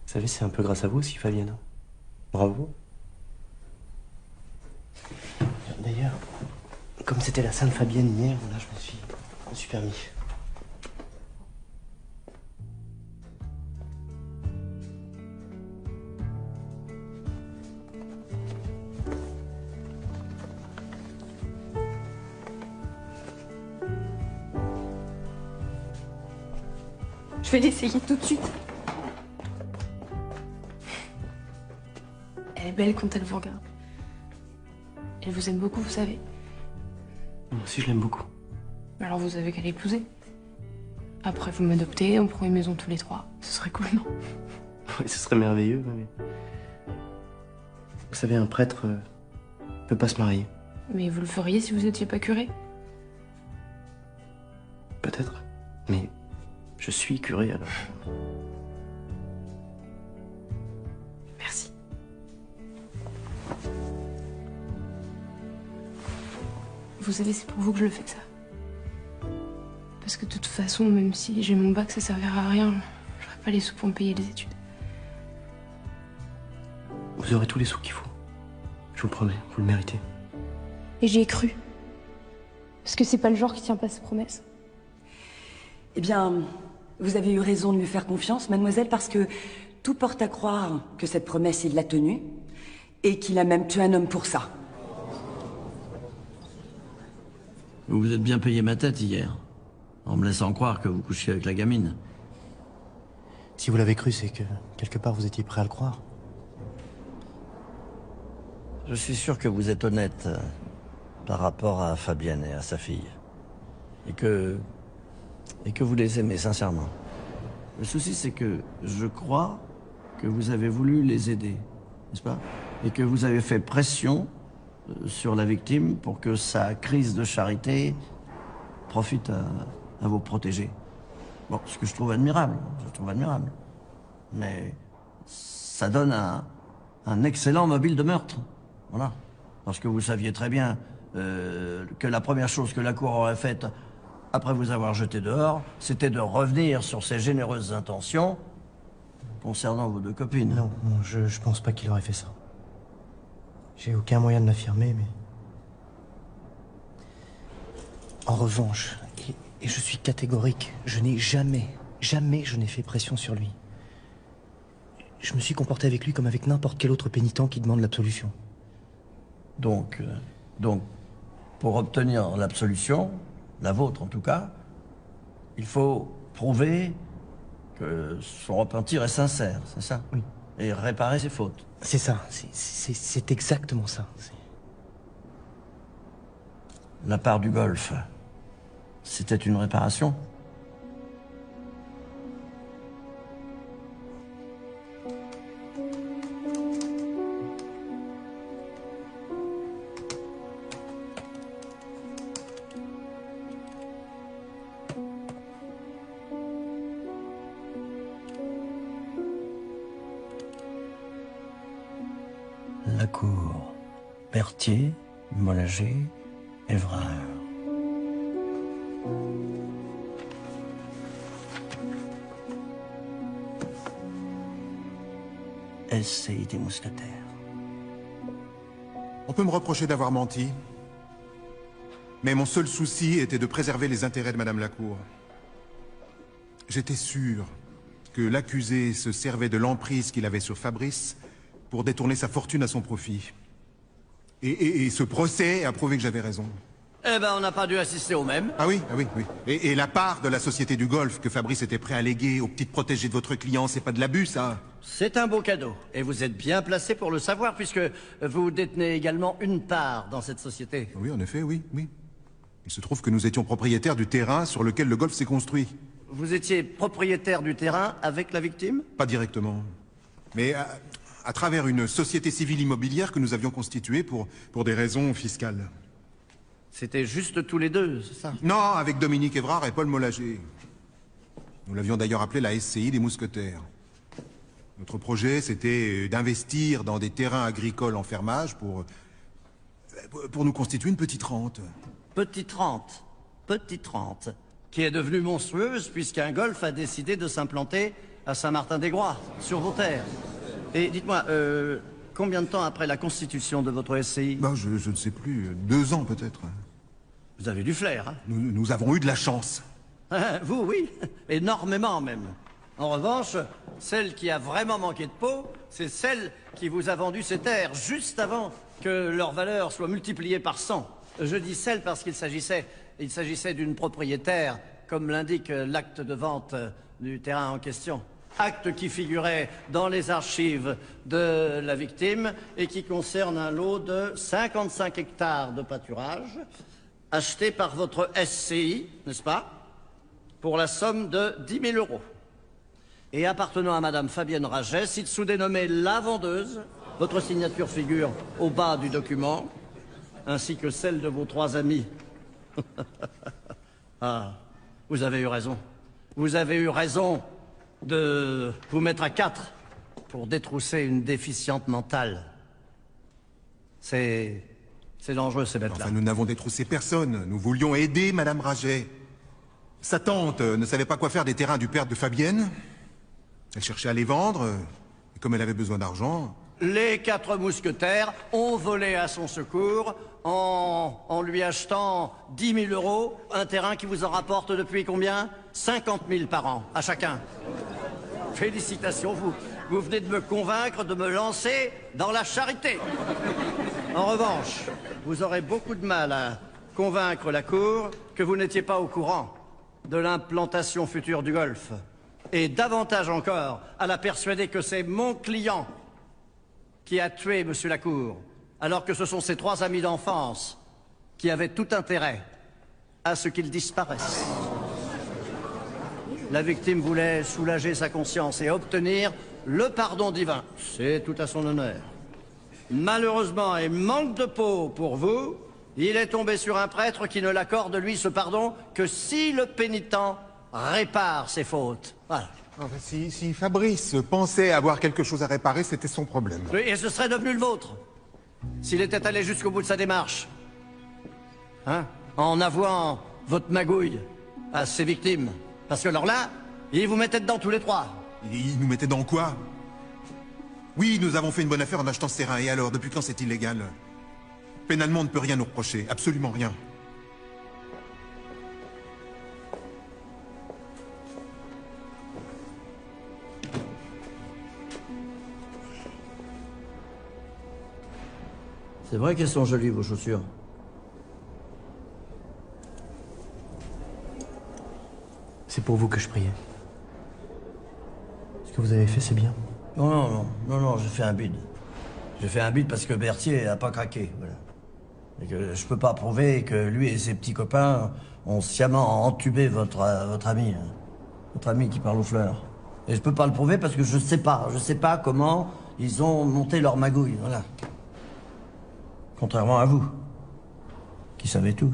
savez, c'est un peu grâce à vous aussi, Fabienne. Bravo. D'ailleurs, comme c'était la Sainte Fabienne hier, là, je me suis permis. Je vais l'essayer tout de suite. Elle est belle quand elle vous regarde. Elle vous aime beaucoup, vous savez. Moi aussi, je l'aime beaucoup. Alors vous avez qu'à l'épouser. Après, vous m'adoptez, on prend une maison tous les 3. Ce serait cool, non? Oui, ce serait merveilleux, mais... Vous savez, un prêtre peut pas se marier. Mais vous le feriez si vous étiez pas curé? Peut-être. Mais je suis curé, alors. Merci. Vous savez, c'est pour vous que je le fais, ça. Parce que de toute façon, même si j'ai mon bac, ça servira à rien. J'aurais pas les sous pour me payer les études. Vous aurez tous les sous qu'il faut. Je vous le promets, vous le méritez. Et j'y ai cru. Parce que c'est pas le genre qui tient pas ses promesses. Eh bien, vous avez eu raison de lui faire confiance, mademoiselle, parce que tout porte à croire que cette promesse, il l'a tenue, et qu'il a même tué un homme pour ça. Vous vous êtes bien payé ma tête hier, en me laissant croire que vous couchiez avec la gamine. Si vous l'avez cru, c'est que, quelque part, vous étiez prêt à le croire. Je suis sûr que vous êtes honnête par rapport à Fabienne et à sa fille. Et que vous les aimez sincèrement. Le souci, c'est que je crois que vous avez voulu les aider, n'est-ce pas? Et que vous avez fait pression sur la victime pour que sa crise de charité profite à vos protégés. Bon, ce que je trouve admirable, Mais ça donne un excellent mobile de meurtre. Voilà. Parce que vous saviez très bien que la première chose que la Cour aurait faite après vous avoir jeté dehors, c'était de revenir sur ses généreuses intentions concernant vos deux copines. Non, je pense pas qu'il aurait fait ça. J'ai aucun moyen de l'affirmer, mais... En revanche, et je suis catégorique, je n'ai jamais je n'ai fait pression sur lui. Je me suis comporté avec lui comme avec n'importe quel autre pénitent qui demande l'absolution. Donc, pour obtenir l'absolution, la vôtre en tout cas, il faut prouver que son repentir est sincère, c'est ça? Oui. Et réparer ses fautes. C'est ça, c'est exactement ça. La part du golf, c'était une réparation? Lacour, Berthier, Mollager, Évrard. SCI des mousquetaires. On peut me reprocher d'avoir menti. Mais mon seul souci était de préserver les intérêts de Madame Lacour. J'étais sûr que l'accusé se servait de l'emprise qu'il avait sur Fabrice pour détourner sa fortune à son profit. Et ce procès a prouvé que j'avais raison. Eh ben, on n'a pas dû assister au même. Ah oui. Et la part de la Société du Golfe que Fabrice était prêt à léguer aux petites protégées de votre client, c'est pas de l'abus, ça? C'est un beau cadeau. Et vous êtes bien placé pour le savoir, puisque vous détenez également une part dans cette société. Oui, en effet, oui. Il se trouve que nous étions propriétaires du terrain sur lequel le golf s'est construit. Vous étiez propriétaire du terrain avec la victime? Pas directement. Mais à travers une société civile immobilière que nous avions constituée pour des raisons fiscales. C'était juste tous les deux, c'est ça? Non, avec Dominique Évrard et Paul Mollager. Nous l'avions d'ailleurs appelé la SCI des mousquetaires. Notre projet, c'était d'investir dans des terrains agricoles en fermage pour nous constituer une petite rente. Petite rente, qui est devenue monstrueuse puisqu'un golf a décidé de s'implanter à Saint-Martin-des-Groix, sur vos terres. Et dites-moi, combien de temps après la constitution de votre SCI? Ben, je ne sais plus, 2 ans peut-être. Vous avez du flair, hein? Nous avons eu de la chance. Vous, oui, énormément même. En revanche, celle qui a vraiment manqué de peau, c'est celle qui vous a vendu ces terres juste avant que leur valeur soit multipliée par 100. Je dis celle parce qu'il s'agissait d'une propriétaire, comme l'indique l'acte de vente du terrain en question. Acte qui figurait dans les archives de la victime et qui concerne un lot de 55 hectares de pâturage acheté par votre SCI, n'est-ce pas, pour la somme de 10 000 €. Et appartenant à Madame Fabienne Raget, ci-dessous dénommée la vendeuse, votre signature figure au bas du document, ainsi que celle de vos 3 amis. Ah, vous avez eu raison. Vous avez eu raison de vous mettre à 4 pour détrousser une déficiente mentale. C'est dangereux, ces bêtes-là. Enfin, nous n'avons détroussé personne. Nous voulions aider Madame Raget. Sa tante ne savait pas quoi faire des terrains du père de Fabienne. Elle cherchait à les vendre, et comme elle avait besoin d'argent... Les 4 mousquetaires ont volé à son secours en lui achetant 10 000 euros, un terrain qui vous en rapporte depuis combien? 50 000 par an, à chacun. Félicitations, vous venez de me convaincre de me lancer dans la charité. En revanche, vous aurez beaucoup de mal à convaincre la Cour que vous n'étiez pas au courant de l'implantation future du golf. Et davantage encore, à la persuader que c'est mon client qui a tué Monsieur Lacour, alors que ce sont ses 3 amis d'enfance qui avaient tout intérêt à ce qu'il disparaisse. La victime voulait soulager sa conscience et obtenir le pardon divin. C'est tout à son honneur. Malheureusement, et manque de peau pour vous, il est tombé sur un prêtre qui ne l'accorde, lui, ce pardon que si le pénitent répare ses fautes. Voilà. Enfin, si Fabrice pensait avoir quelque chose à réparer, c'était son problème. Oui, et ce serait devenu le vôtre, s'il était allé jusqu'au bout de sa démarche. Hein? En avouant votre magouille à ses victimes. Parce que alors là, il vous mettait dedans tous les 3. Il nous mettait dans quoi? Oui, nous avons fait une bonne affaire en achetant ce terrain, et alors, depuis quand c'est illégal? Pénalement, on ne peut rien nous reprocher, absolument rien. C'est vrai qu'elles sont jolies, vos chaussures. C'est pour vous que je priais. Ce que vous avez fait, c'est bien. Non, j'ai fait un bide. J'ai fait un bide parce que Berthier a pas craqué, voilà. Et que je peux pas prouver que lui et ses petits copains ont sciemment entubé votre ami. Hein. Votre ami qui parle aux fleurs. Et je peux pas le prouver parce que je sais pas comment ils ont monté leur magouille, voilà. Contrairement à vous, qui savez tout.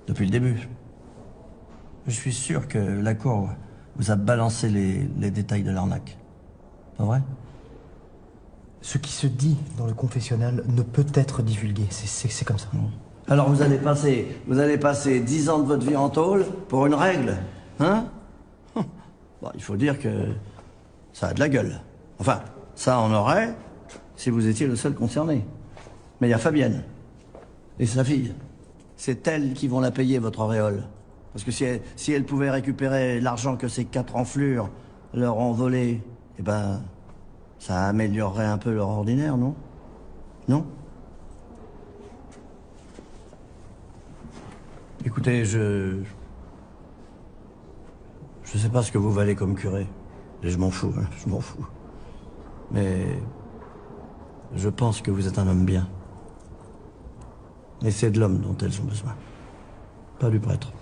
Depuis le début. Je suis sûr que la Cour vous a balancé les détails de l'arnaque. Pas vrai? Ce qui se dit dans le confessionnal ne peut être divulgué, c'est comme ça. Alors vous allez passer 10 ans de votre vie en tôle pour une règle, hein? Bon, il faut dire que ça a de la gueule. Enfin, ça en aurait si vous étiez le seul concerné. Mais il y a Fabienne et sa fille. C'est elles qui vont la payer, votre auréole. Parce que si elles pouvaient récupérer l'argent que ces 4 enflures leur ont volé, eh ben, ça améliorerait un peu leur ordinaire, non? Non? Écoutez, je sais pas ce que vous valez comme curé. Et je m'en fous, hein, je m'en fous. Mais je pense que vous êtes un homme bien. Et c'est de l'homme dont elles ont besoin. Pas du prêtre.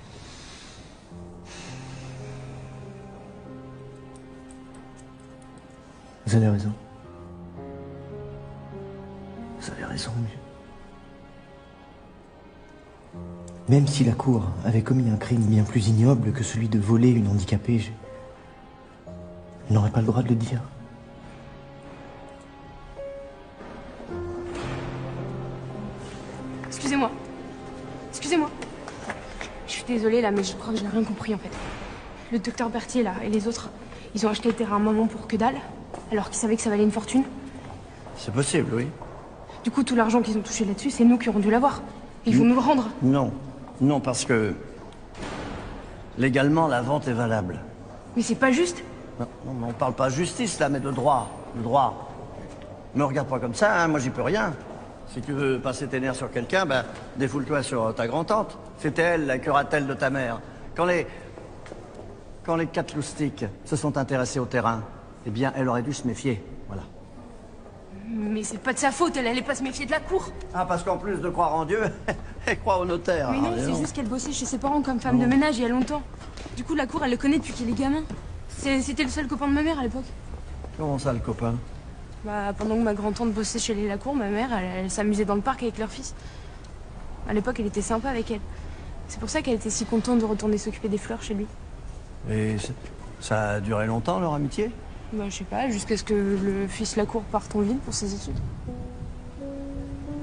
Vous avez raison. Vous avez raison, mais... Même si la Cour avait commis un crime bien plus ignoble que celui de voler une handicapée, je n'aurais pas le droit de le dire. Excusez-moi. Excusez-moi. Je suis désolée là, mais je crois que j'ai rien compris en fait. Le docteur Berthier là et les autres, ils ont acheté le terrain à un moment pour que dalle, alors qu'ils savaient que ça valait une fortune. C'est possible, oui. Du coup, tout l'argent qu'ils ont touché là-dessus, c'est nous qui aurons dû l'avoir. Ils vont nous le rendre. Non, parce que légalement, la vente est valable. Mais c'est pas juste. Non, on parle pas de justice là, mais de droit. Le droit. Me regarde pas comme ça, hein, moi j'y peux rien. Si tu veux passer tes nerfs sur quelqu'un, ben, défoule-toi sur ta grand-tante. C'était elle, la curatelle de ta mère. Quand les 4 loustiques se sont intéressés au terrain, eh bien, elle aurait dû se méfier. Voilà. Mais c'est pas de sa faute, elle allait pas se méfier de la Cour. Ah, parce qu'en plus de croire en Dieu, elle croit au notaire. Mais non, c'est juste qu'elle bossait chez ses parents comme femme de ménage il y a longtemps. Du coup, la Cour, elle le connaît depuis qu'il est gamin. C'était le seul copain de ma mère à l'époque. Comment ça, le copain? Bah, pendant que ma grand-tante bossait chez les Lacour, ma mère, elle s'amusait dans le parc avec leur fils. À l'époque, elle était sympa avec elle. C'est pour ça qu'elle était si contente de retourner s'occuper des fleurs chez lui. Et ça a duré longtemps, leur amitié? Bah, je sais pas, jusqu'à ce que le fils Lacour parte en ville pour ses études.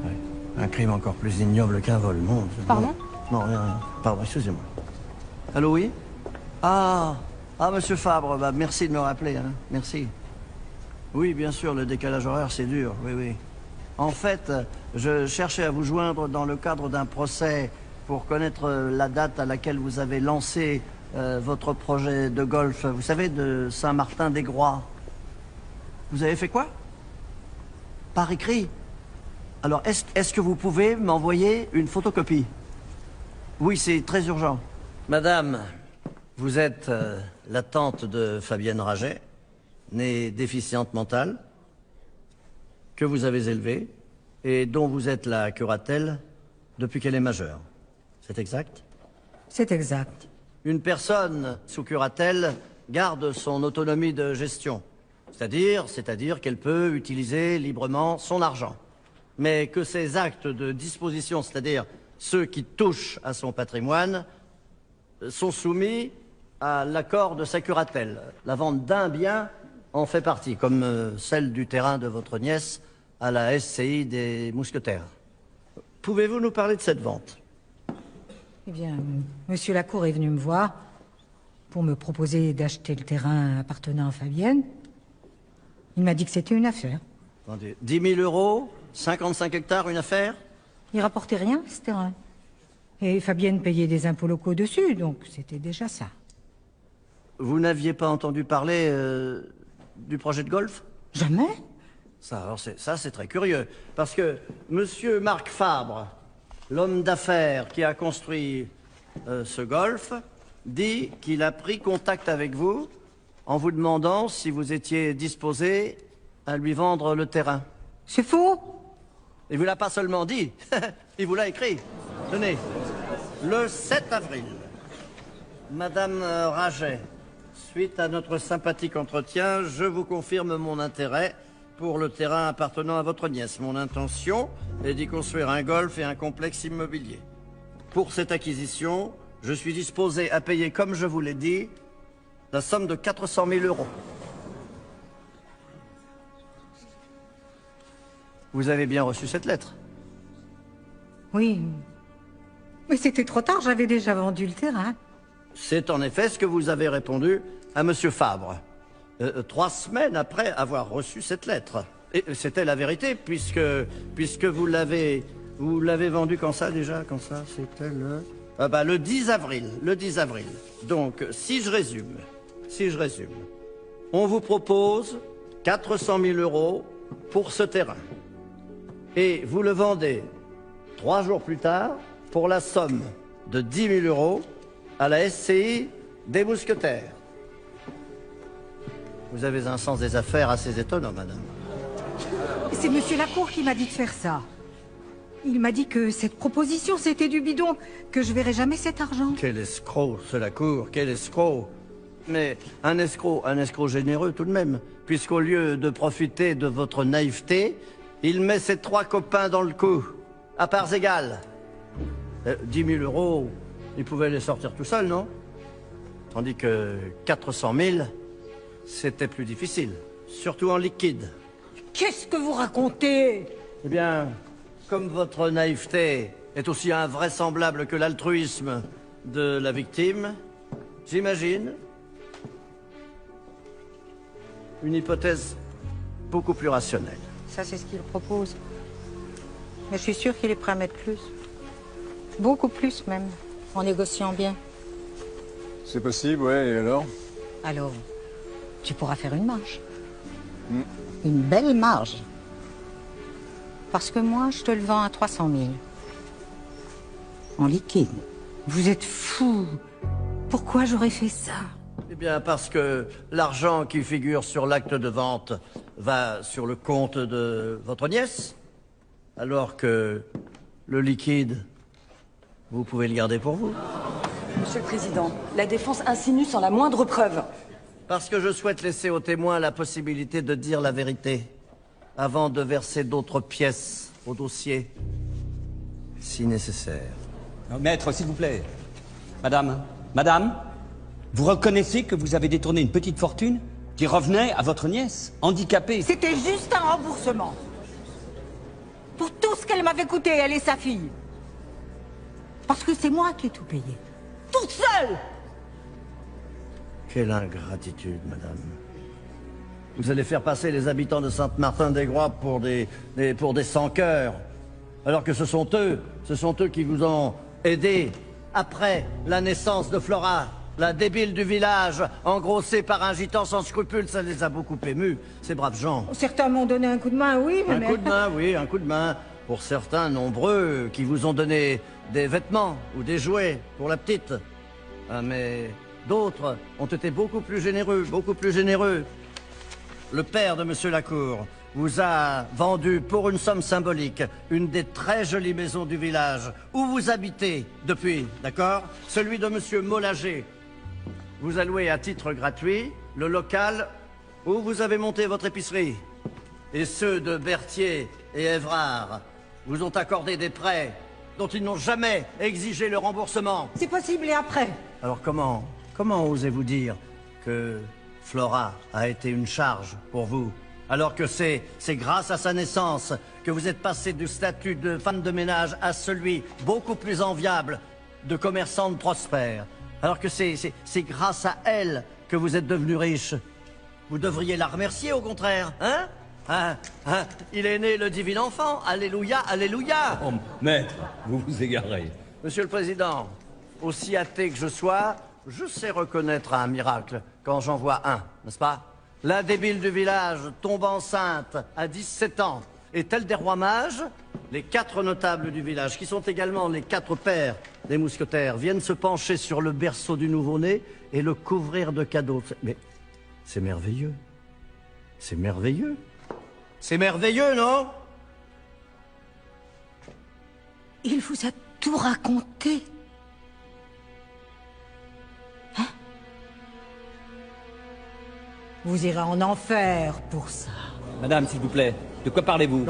Ouais. Un crime encore plus ignoble qu'un vol, non? Pardon? Non, rien. Pardon, excusez-moi. Allô, oui? Ah, Ah, monsieur Fabre, bah, merci de me rappeler, hein. Merci. Oui, bien sûr, le décalage horaire, c'est dur, oui, oui. En fait, je cherchais à vous joindre dans le cadre d'un procès pour connaître la date à laquelle vous avez lancé votre projet de golf, vous savez, de Saint-Martin-des-Groix. Vous avez fait quoi? Par écrit? Alors, est-ce que vous pouvez m'envoyer une photocopie? Oui, c'est très urgent. Madame, vous êtes la tante de Fabienne Raget, née déficiente mentale, que vous avez élevée et dont vous êtes la curatelle depuis qu'elle est majeure. C'est exact? C'est exact. Une personne sous curatelle garde son autonomie de gestion. C'est-à-dire qu'elle peut utiliser librement son argent. Mais que ses actes de disposition, c'est-à-dire ceux qui touchent à son patrimoine, sont soumis à l'accord de sa curatelle. La vente d'un bien en fait partie, comme celle du terrain de votre nièce à la SCI des Mousquetaires. Pouvez-vous nous parler de cette vente? Eh bien, monsieur Lacour est venu me voir pour me proposer d'acheter le terrain appartenant à Fabienne. Il m'a dit que c'était une affaire. Attendez, 10 000 euros, 55 hectares, une affaire? Il rapportait rien, ce terrain. Et Fabienne payait des impôts locaux dessus, donc c'était déjà ça. Vous n'aviez pas entendu parler du projet de golf? Jamais. Ça, c'est très curieux. Parce que monsieur Marc Fabre, l'homme d'affaires qui a construit ce golf, dit qu'il a pris contact avec vous en vous demandant si vous étiez disposé à lui vendre le terrain. C'est faux. Il vous l'a pas seulement dit, il vous l'a écrit. Tenez, le 7 avril, Madame Raget, suite à notre sympathique entretien, je vous confirme mon intérêt pour le terrain appartenant à votre nièce. Mon intention est d'y construire un golf et un complexe immobilier. Pour cette acquisition, je suis disposé à payer, comme je vous l'ai dit, la somme de 400 000 euros. Vous avez bien reçu cette lettre? Oui. Mais c'était trop tard, j'avais déjà vendu le terrain. C'est en effet ce que vous avez répondu à monsieur Fabre, 3 semaines après avoir reçu cette lettre. Et c'était la vérité, puisque vous l'avez vendu quand ça déjà? Quand ça? C'était le 10 avril. Le 10 avril. Donc, si je résume, on vous propose 400 000 euros pour ce terrain. Et vous le vendez 3 jours plus tard pour la somme de 10 000 euros à la SCI des Mousquetaires. Vous avez un sens des affaires assez étonnant, madame. C'est monsieur Lacour qui m'a dit de faire ça. Il m'a dit que cette proposition, c'était du bidon, que je verrais jamais cet argent. Quel escroc, ce Lacour, quel escroc. Mais un escroc généreux tout de même, puisqu'au lieu de profiter de votre naïveté, il met ses 3 copains dans le coup, à parts égales. 10 000 euros, il pouvait les sortir tout seul, non? Tandis que 400 000, c'était plus difficile, surtout en liquide. Qu'est-ce que vous racontez? Eh bien, comme votre naïveté est aussi invraisemblable que l'altruisme de la victime, j'imagine une hypothèse beaucoup plus rationnelle. Ça, c'est ce qu'il propose. Mais je suis sûre qu'il est prêt à mettre plus. Beaucoup plus, même, en négociant bien. C'est possible, ouais, et alors? Alors, tu pourras faire une marge. Une belle marge. Parce que moi, je te le vends à 300 000. En liquide. Vous êtes fous. Pourquoi j'aurais fait ça? Eh bien, parce que l'argent qui figure sur l'acte de vente va sur le compte de votre nièce, alors que le liquide, vous pouvez le garder pour vous. Monsieur le Président, la défense insinue sans la moindre preuve. Parce que je souhaite laisser aux témoins la possibilité de dire la vérité avant de verser d'autres pièces au dossier, si nécessaire. Maître, s'il vous plaît. Madame, vous reconnaissez que vous avez détourné une petite fortune qui revenait à votre nièce, handicapée? C'était juste un remboursement. Pour tout ce qu'elle m'avait coûté, elle et sa fille. Parce que c'est moi qui ai tout payé. Toute seule! Quelle ingratitude, madame. Vous allez faire passer les habitants de Saint-Martin-des-Groix pour des sans-cœurs, alors que ce sont eux qui vous ont aidé après la naissance de Flora, la débile du village, engrossée par un gitan sans scrupules. Ça les a beaucoup émus, ces braves gens. Certains m'ont donné un coup de main, oui, mais... Un coup de main, oui, un coup de main. Pour certains nombreux qui vous ont donné des vêtements ou des jouets pour la petite. Ah, mais d'autres ont été beaucoup plus généreux, beaucoup plus généreux. Le père de Monsieur Lacour vous a vendu pour une somme symbolique une des très jolies maisons du village où vous habitez depuis, d'accord? Celui de Monsieur Mollager vous a loué à titre gratuit le local où vous avez monté votre épicerie. Et ceux de Berthier et Évrard vous ont accordé des prêts dont ils n'ont jamais exigé le remboursement. C'est possible, et après? Alors comment osez-vous dire que Flora a été une charge pour vous, alors que c'est grâce à sa naissance que vous êtes passé du statut de femme de ménage à celui beaucoup plus enviable de commerçante prospère, alors que c'est grâce à elle que vous êtes devenu riche. Vous devriez la remercier au contraire, hein? Il est né le divin enfant, alléluia, alléluia. Oh, maître, vous vous égarez. Monsieur le Président, aussi athée que je sois, je sais reconnaître un miracle quand j'en vois un, n'est-ce pas? La débile du village tombe enceinte à 17 ans. Et tels des rois mages, les 4 notables du village, qui sont également les 4 pères des mousquetaires, viennent se pencher sur le berceau du nouveau-né et le couvrir de cadeaux. Mais c'est merveilleux. C'est merveilleux. C'est merveilleux, non? Il vous a tout raconté. Hein? Vous irez en enfer pour ça. Madame, s'il vous plaît, de quoi parlez-vous?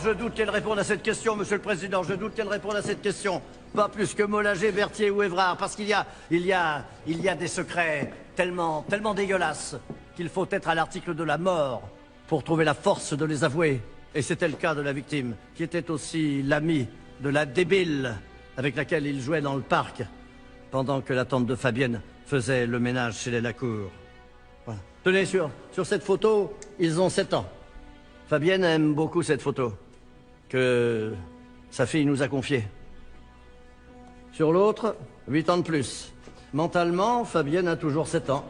Je doute qu'elle réponde à cette question, Monsieur le Président. Je doute qu'elle réponde à cette question. Pas plus que Mollager, Berthier ou Évrard, parce qu'il y a des secrets tellement dégueulasses qu'il faut être à l'article de la mort pour trouver la force de les avouer. Et c'était le cas de la victime, qui était aussi l'amie de la débile avec laquelle il jouait dans le parc, pendant que la tante de Fabienne faisait le ménage chez les Lacour. Voilà. Tenez, sur cette photo, ils ont 7 ans. Fabienne aime beaucoup cette photo, que sa fille nous a confiée. Sur l'autre, 8 ans de plus. Mentalement, Fabienne a toujours 7 ans.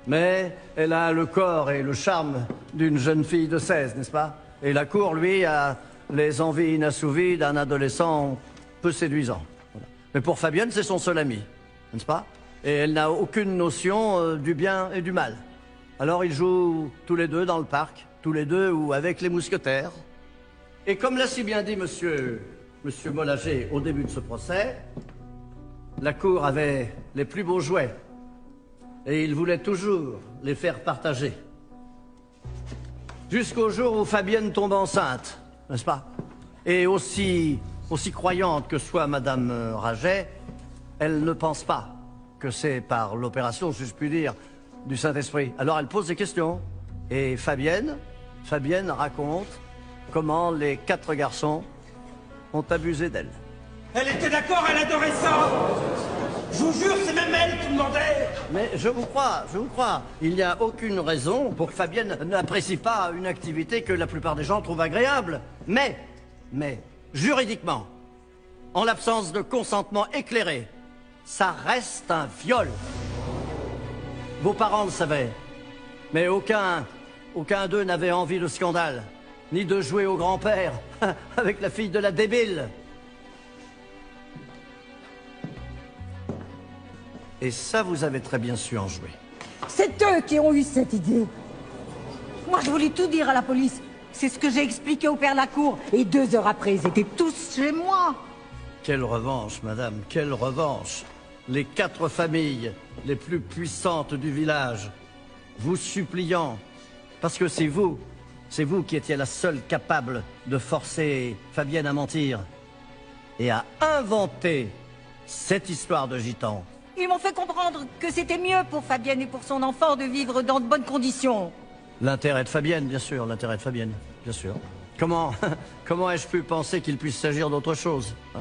Mais elle a le corps et le charme d'une jeune fille de 16, n'est-ce pas? Et Lacour, lui, a les envies inassouvies d'un adolescent peu séduisant. Voilà. Mais pour Fabienne, c'est son seul ami, n'est-ce pas? Et elle n'a aucune notion du bien et du mal. Alors ils jouent tous les deux dans le parc, tous les deux ou avec les mousquetaires. Et comme l'a si bien dit monsieur Mollager au début de ce procès, Lacour avait les plus beaux jouets. Et il voulait toujours les faire partager. Jusqu'au jour où Fabienne tombe enceinte, n'est-ce pas? Et aussi croyante que soit Madame Raget, elle ne pense pas que c'est par l'opération, si je puis dire, du Saint-Esprit. Alors elle pose des questions. Et Fabienne raconte comment les 4 garçons ont abusé d'elle. Elle était d'accord, elle adorait ça. Je vous jure, c'est même elle qui demandait. Mais je vous crois. Il n'y a aucune raison pour que Fabienne n'apprécie pas une activité que la plupart des gens trouvent agréable. Mais, juridiquement, en l'absence de consentement éclairé, ça reste un viol. Vos parents le savaient, mais aucun d'eux n'avait envie de scandale, ni de jouer au grand-père avec la fille de la débile. Et ça, vous avez très bien su en jouer. C'est eux qui ont eu cette idée. Moi, je voulais tout dire à la police. C'est ce que j'ai expliqué au père Lacour. Et 2 heures après, ils étaient tous chez moi. Quelle revanche, madame, quelle revanche. Les 4 familles les plus puissantes du village, vous suppliant, parce que c'est vous qui étiez la seule capable de forcer Fabienne à mentir et à inventer cette histoire de gitan. Ils m'ont fait comprendre que c'était mieux pour Fabienne et pour son enfant de vivre dans de bonnes conditions. L'intérêt de Fabienne, bien sûr, l'intérêt de Fabienne, bien sûr. Comment ai-je pu penser qu'il puisse s'agir d'autre chose, hein?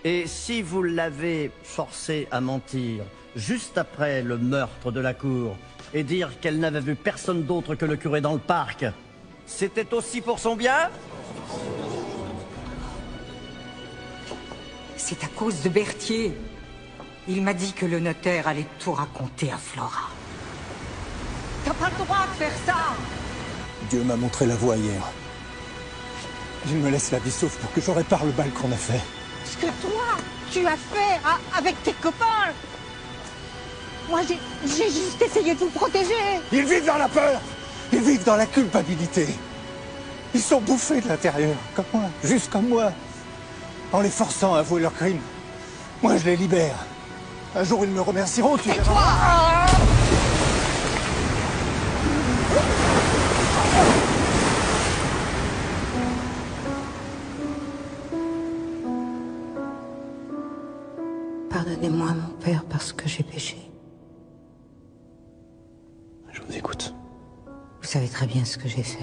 Et si vous l'avez forcée à mentir juste après le meurtre de la cour et dire qu'elle n'avait vu personne d'autre que le curé dans le parc, c'était aussi pour son bien? C'est à cause de Berthier. Il m'a dit que le notaire allait tout raconter à Flora. T'as pas le droit de faire ça! Dieu m'a montré la voie hier. Il me laisse la vie sauve pour que je répare le mal qu'on a fait. Ce que toi, tu as fait avec tes copains! Moi, j'ai juste essayé de vous protéger! Ils vivent dans la peur! Ils vivent dans la culpabilité! Ils sont bouffés de l'intérieur, comme moi, juste comme moi. En les forçant à avouer leurs crimes, moi je les libère. Un jour ils me remercieront, tu verras. Pardonnez-moi, mon père, parce que j'ai péché. Je vous écoute. Vous savez très bien ce que j'ai fait.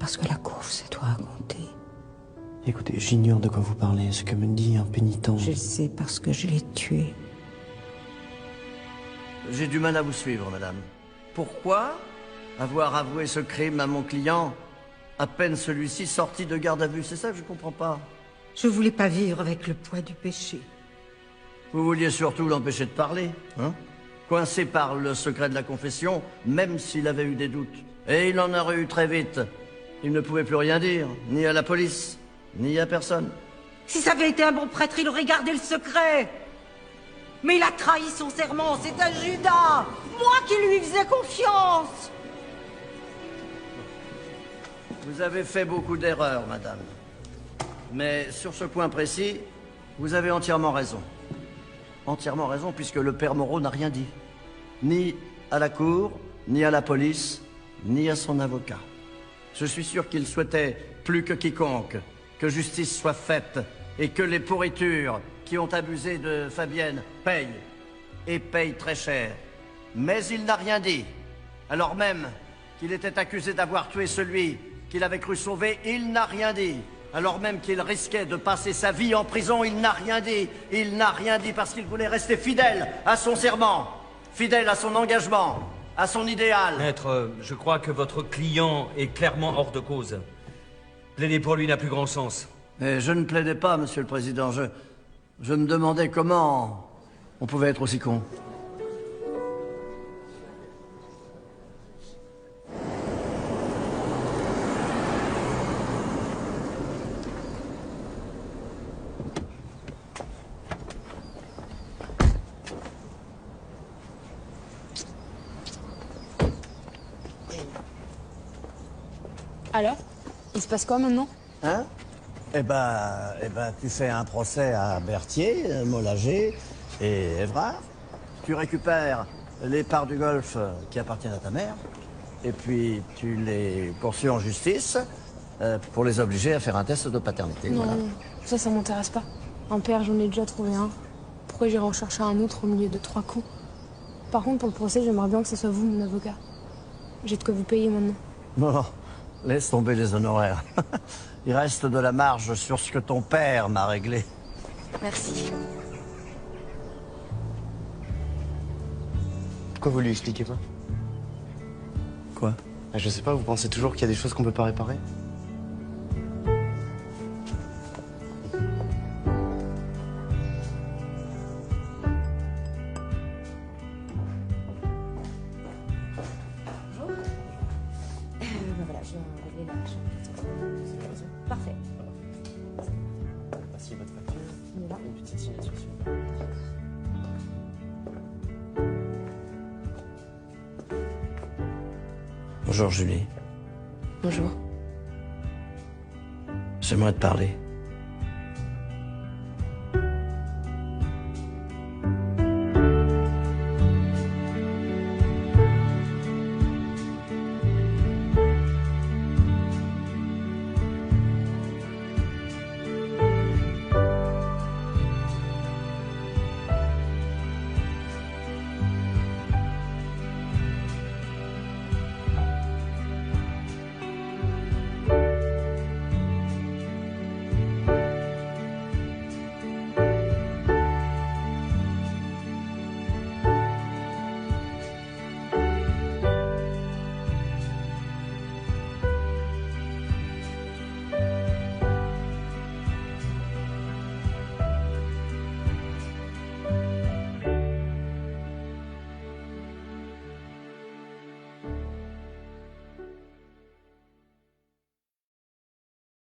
Parce que la cour vous a tout raconté. Écoutez, j'ignore de quoi vous parlez. Ce que me dit un pénitent... Je le sais parce que je l'ai tué. J'ai du mal à vous suivre, madame. Pourquoi avoir avoué ce crime à mon client à peine celui-ci sorti de garde à vue? C'est ça que je comprends pas. Je voulais pas vivre avec le poids du péché. Vous vouliez surtout l'empêcher de parler, hein? Coincé par le secret de la confession, même s'il avait eu des doutes. Et il en aurait eu très vite. Il ne pouvait plus rien dire, ni à la police, ni à personne. Si ça avait été un bon prêtre, il aurait gardé le secret. Mais il a trahi son serment, c'est un Judas. Moi qui lui faisais confiance. Vous avez fait beaucoup d'erreurs, madame. Mais sur ce point précis, vous avez entièrement raison. Entièrement raison, puisque le père Moreau n'a rien dit. Ni à la cour, ni à la police, ni à son avocat. Je suis sûr qu'il souhaitait, plus que quiconque, que justice soit faite et que les pourritures qui ont abusé de Fabienne payent, et payent très cher. Mais il n'a rien dit. Alors même qu'il était accusé d'avoir tué celui qu'il avait cru sauver, il n'a rien dit. Alors même qu'il risquait de passer sa vie en prison, il n'a rien dit. Il n'a rien dit parce qu'il voulait rester fidèle à son serment, fidèle à son engagement, à son idéal. Maître, je crois que votre client est clairement hors de cause. Plaider pour lui n'a plus grand sens. Et je ne plaidais pas, monsieur le président. Je me demandais comment on pouvait être aussi con. Alors, il se passe quoi maintenant? Hein? Eh ben, tu fais un procès à Berthier, Mollager et Évrard. Tu récupères les parts du golf qui appartiennent à ta mère. Et puis, tu les poursuis en justice pour les obliger à faire un test de paternité. Non, Voilà. ça m'intéresse pas. Un père, j'en ai déjà trouvé un. Pourquoi j'irai en chercher un autre au milieu de 3 coups? Par contre, pour le procès, j'aimerais bien que ce soit vous, mon avocat. J'ai de quoi vous payer maintenant. Non, laisse tomber les honoraires. Il reste de la marge sur ce que ton père m'a réglé. Merci. Pourquoi vous lui expliquez pas? Quoi? Je sais pas, vous pensez toujours qu'il y a des choses qu'on peut pas réparer? Voilà, je viens régler la chambre. Parfait. Voici votre facture. Voilà. Une petite signature sur. Bonjour Julie. Bonjour. J'aimerais te parler.